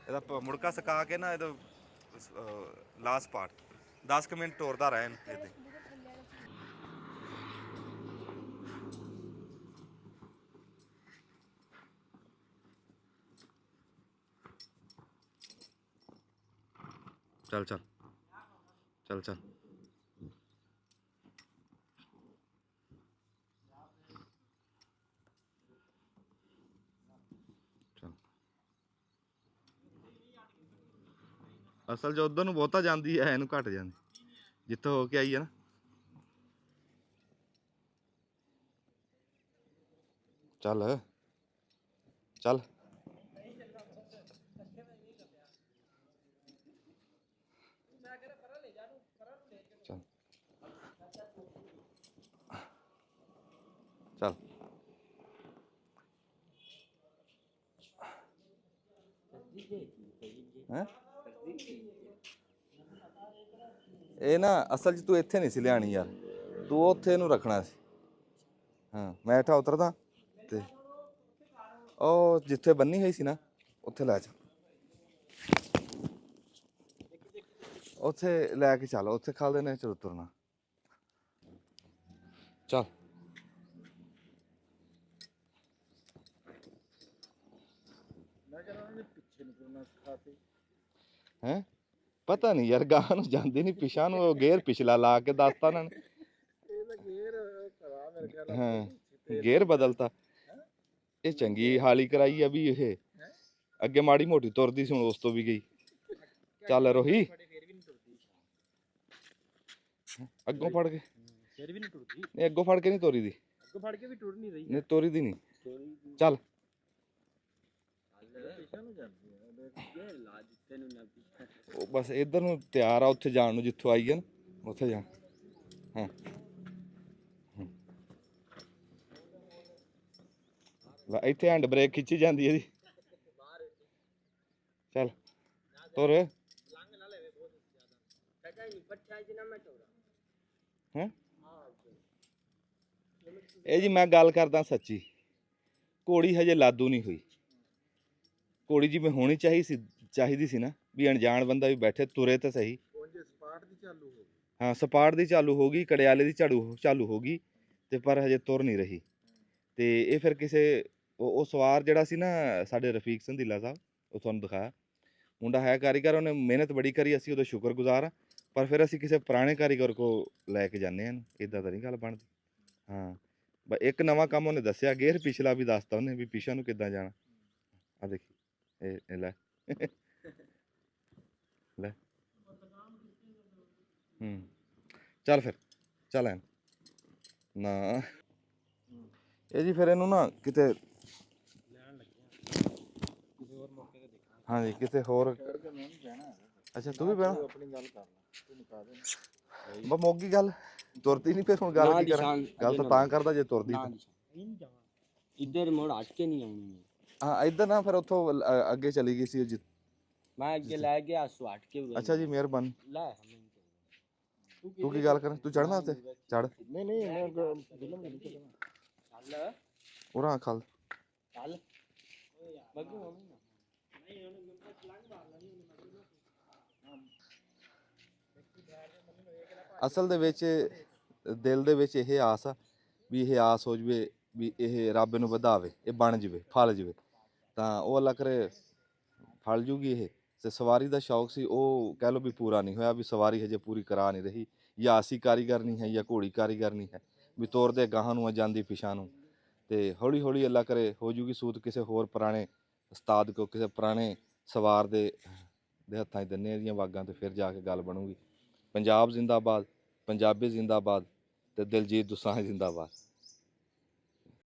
ਇਹਦਾ ਮੁੜਕਾ ਸਕਾ ਕੇ ਨਾ ਇਹਦਾ ਲਾਸਟ ਪਾਰਟ 10 ਕੁ ਮਿੰਟ ਟੋਰਦਾ ਰਹੇ ਇਹਨੂੰ ਇਹਦੇ ਚੱਲ ਚੱਲ ਚੱਲ ਚੱਲ ਚੱਲ ਅਸਲ ਜੋ ਉਧਰ ਨੂੰ ਬਹੁਤਾ ਜਾਂਦੀ ਹੈ ਇਹਨੂੰ ਘਟ ਜਾਂਦੀ ਜਿੱਥੋਂ ਹੋ ਕੇ ਆਈ ਹੈ ਨਾ ਚੱਲ ਚੱਲ ਚੱਲ ਹੈ ਇਹ ਨਾ ਅਸਲ 'ਚ ਤੂੰ ਇੱਥੇ ਨਹੀਂ ਸੀ ਲਿਆਣੀ ਯਾਰ ਤੂੰ ਉੱਥੇ ਇਹਨੂੰ ਰੱਖਣਾ ਸੀ ਹਾਂ ਮੈਂ ਹੇਠਾਂ ਉਤਰਦਾ ਤੇ ਉਹ ਜਿੱਥੇ ਬੰਨੀ ਹੋਈ ਸੀ ਨਾ ਉੱਥੇ ਲੈ ਜਾ ਉੱਥੇ ਲੈ ਕੇ ਚੱਲ ਉੱਥੇ ਖਾਲਦੇ ਨੇ ਚ ਉਤਰਨਾ ਚੱਲ ਹੈ ਪਤਾ ਨਹੀਂ ਯਾਰ, ਗਾਂ ਨੂੰ ਜਾਂਦੀ ਨਹੀਂ, ਪਿਛਾਂ ਨੂੰ ਉਹ ਗੇਅਰ ਪਿਛਲਾ ਲਾ ਕੇ ਦੱਸਤਾ ਉਹਨਾਂ ਨੇ। ਹਾਂ ਗੇਅਰ ਬਦਲਤਾ। ਇਹ ਚੰਗੀ ਹਾਲੀ ਕਰਾਈ ਆ ਵੀ ਇਹ ਅੱਗੇ ਮਾੜੀ ਮੋਟੀ ਤੁਰਦੀ ਸੀ, ਹੁਣ ਉਸ ਤੋਂ ਵੀ ਗਈ। ਚੱਲ ਰੋਹੀ ਅੱਗੋਂ ਫੜ ਕੇ, ਨਹੀਂ ਅੱਗੋਂ ਫੜ ਕੇ ਨਹੀਂ ਤੋਰੀ ਦੀ, ਨਹੀਂ ਤੋਰੀ ਦੀ ਨਹੀਂ। ਚੱਲ ਉਹ ਬਸ ਇੱਧਰ ਨੂੰ ਤਿਆਰ ਆ, ਉੱਥੇ ਜਾਣ ਨੂੰ ਜਿੱਥੋਂ ਆਈ ਆ ਨਾ, ਉੱਥੇ ਜਾਣ। ਹਾਂ ਇੱਥੇ ਹੈਂਡ ਬ੍ਰੇਕ ਖਿੱਚੀ ਜਾਂਦੀ ਇਹਦੀ। ਚੱਲ ਤੁਰ। ਹੈਂ ਇਹ ਜੀ ਮੈਂ ਗੱਲ ਕਰਦਾ ਸੱਚੀ, ਘੋੜੀ ਹਜੇ ਲਾਦੂ ਨਹੀਂ ਹੋਈ। ਘੋੜੀ ਜਿਵੇਂ ਹੋਣੀ ਚਾਹੀਦੀ ਸੀ ਨਾ, ਵੀ ਅਣਜਾਣ ਬੰਦਾ ਵੀ ਬੈਠੇ ਤੁਰੇ ਤਾਂ ਸਹੀ। ਹਾਂ ਸਪਾਟ ਦੀ ਚਾਲੂ ਹੋ ਗਈ, ਕੜਿਆਲੇ ਦੀ ਚਾਲੂ ਹੋ ਗਈ, ਤੇ ਪਰ ਹਜੇ ਤੁਰ ਨਹੀਂ ਰਹੀ। ਤੇ ਇਹ ਫਿਰ ਕਿਸੇ ਉਹ ਸਵਾਰ ਜਿਹੜਾ ਸੀ ਨਾ ਸਾਡੇ ਰਫੀਕ ਸੰਧੀਲਾ ਸਾਹਿਬ, ਉਹ ਤੁਹਾਨੂੰ ਦਿਖਾਇਆ ਮੁੰਡਾ ਹੈ ਕਾਰੀਗਰ, ਉਹਨੇ ਮਿਹਨਤ ਬੜੀ ਕਰੀ, ਅਸੀਂ ਉਹਦਾ ਸ਼ੁਕਰਗੁਜ਼ਾਰ ਹਾਂ। ਪਰ ਫਿਰ ਅਸੀਂ ਕਿਸੇ ਪੁਰਾਣੇ ਕਾਰੀਗਰ ਕੋਲ ਲੈ ਕੇ ਜਾਂਦੇ ਹਾਂ, ਇੱਦਾਂ ਤਾਂ ਨਹੀਂ ਗੱਲ ਬਣਦੀ। ਹਾਂ ਇੱਕ ਨਵਾਂ ਕੰਮ ਉਹਨੇ ਦੱਸਿਆ, ਗੇਅਰ ਪਿਛਲਾ ਵੀ ਦੱਸਤਾ ਉਹਨੇ ਵੀ ਪਿਛਾ ਨੂੰ ਕਿੱਦਾਂ ਜਾਣਾ। ਆ ਦੇਖੀ ਇਹ ਲੈ ਲੈ ਚੱਲ ਫਿਰ ਚੱਲ ਐਨ ਨਾ ਇਹ ਜੀ। ਫਿਰ ਇਹਨੂੰ ਨਾ ਕਿਤੇ ਹਾਂਜੀ ਕਿਤੇ ਹੋਰ। ਅੱਛਾ ਤੂੰ ਵੀ ਬਹਿਣਾ, ਬਸ ਮੁੱਕ ਗਈ ਗੱਲ, ਤੁਰਦੀ ਨਹੀਂ। ਫਿਰ ਹੁਣ ਗੱਲ ਕੀ ਕਰਾਂ, ਗੱਲ ਤਾਂ ਕਰਦਾ ਜੇ ਤੁਰਦੀ इधर मोड़ हट के नहीं आनी है। ਹਾਂ ਇੱਧਰ ਨਾ, ਫਿਰ ਉੱਥੋਂ ਅੱਗੇ ਚਲੀ ਗਈ ਸੀ मैं आगे ला गया सो हट के उधर ਅੱਛਾ ਜੀ ਮਿਹਰਬਾਨੀ। ला ਤੂੰ ਕੀ ਗੱਲ ਕਰ, ਤੂੰ ਚੜਨਾ ਉੱਤੇ ਚੜ। ਨਹੀਂ ਨਹੀਂ ਮੈਂ ਫਿਲਮ ਨਹੀਂ ਚੱਲਣਾ। चल ਉਰਾਂ ਖਲ चल बगू हम ਅਸਲ ਦੇ ਵਿੱਚ ਦਿਲ ਦੇ ਵਿੱਚ ਇਹ ਆਸ ਆ ਵੀ ਇਹ ਆਸ ਹੋ ਜਵੇ ਵੀ ਇਹ ਰੱਬ ਨੂੰ ਵਧਾਵੇ, ਇਹ ਬਣ ਜਵੇ, ਫਲ ਜਵੇ, ਤਾਂ ਉਹ ਅੱਲਾ ਕਰੇ ਫਲ ਜੂਗੀ ਇਹ। ਤੇ ਸਵਾਰੀ ਦਾ ਸ਼ੌਕ ਸੀ, ਉਹ ਕਹਿ ਲਓ ਵੀ ਪੂਰਾ ਨਹੀਂ ਹੋਇਆ, ਵੀ ਸਵਾਰੀ ਹਜੇ ਪੂਰੀ ਕਰਾ ਨਹੀਂ ਰਹੀ, ਜਾਂ ਅਸੀਂ ਕਾਰੀਗਰ ਨਹੀਂ ਹੈ ਜਾਂ ਘੋੜੀ ਕਾਰੀਗਰ ਨਹੀਂ ਹੈ, ਵੀ ਤੋਰਦੇ ਗਾਹਾਂ ਨੂੰ ਆ ਜਾਂਦੀ ਪਿਛਾਂ ਨੂੰ। ਤੇ ਹੌਲੀ ਹੌਲੀ ਅੱਲਾ ਕਰੇ ਹੋ ਜੂਗੀ ਸੂਤ ਕਿਸੇ ਹੋਰ ਪੁਰਾਣੇ ਉਸਤਾਦ ਕੋ, ਕਿਸੇ ਪੁਰਾਣੇ ਸਵਾਰ ਦੇ ਹੱਥਾਂ 'ਚ ਦਿੰਨੇ ਇਹਦੀਆਂ ਵਾਗਾਂ, ਤੇ ਫਿਰ ਜਾ ਕੇ ਗੱਲ ਬਣੂਗੀ। ਪੰਜਾਬ ਜ਼ਿੰਦਾਬਾਦ, ਪੰਜਾਬੀ ਜ਼ਿੰਦਾਬਾਦ, ਤੇ ਦਿਲਜੀਤ ਦੋਸਾਂਝ ਜ਼ਿੰਦਾਬਾਦ।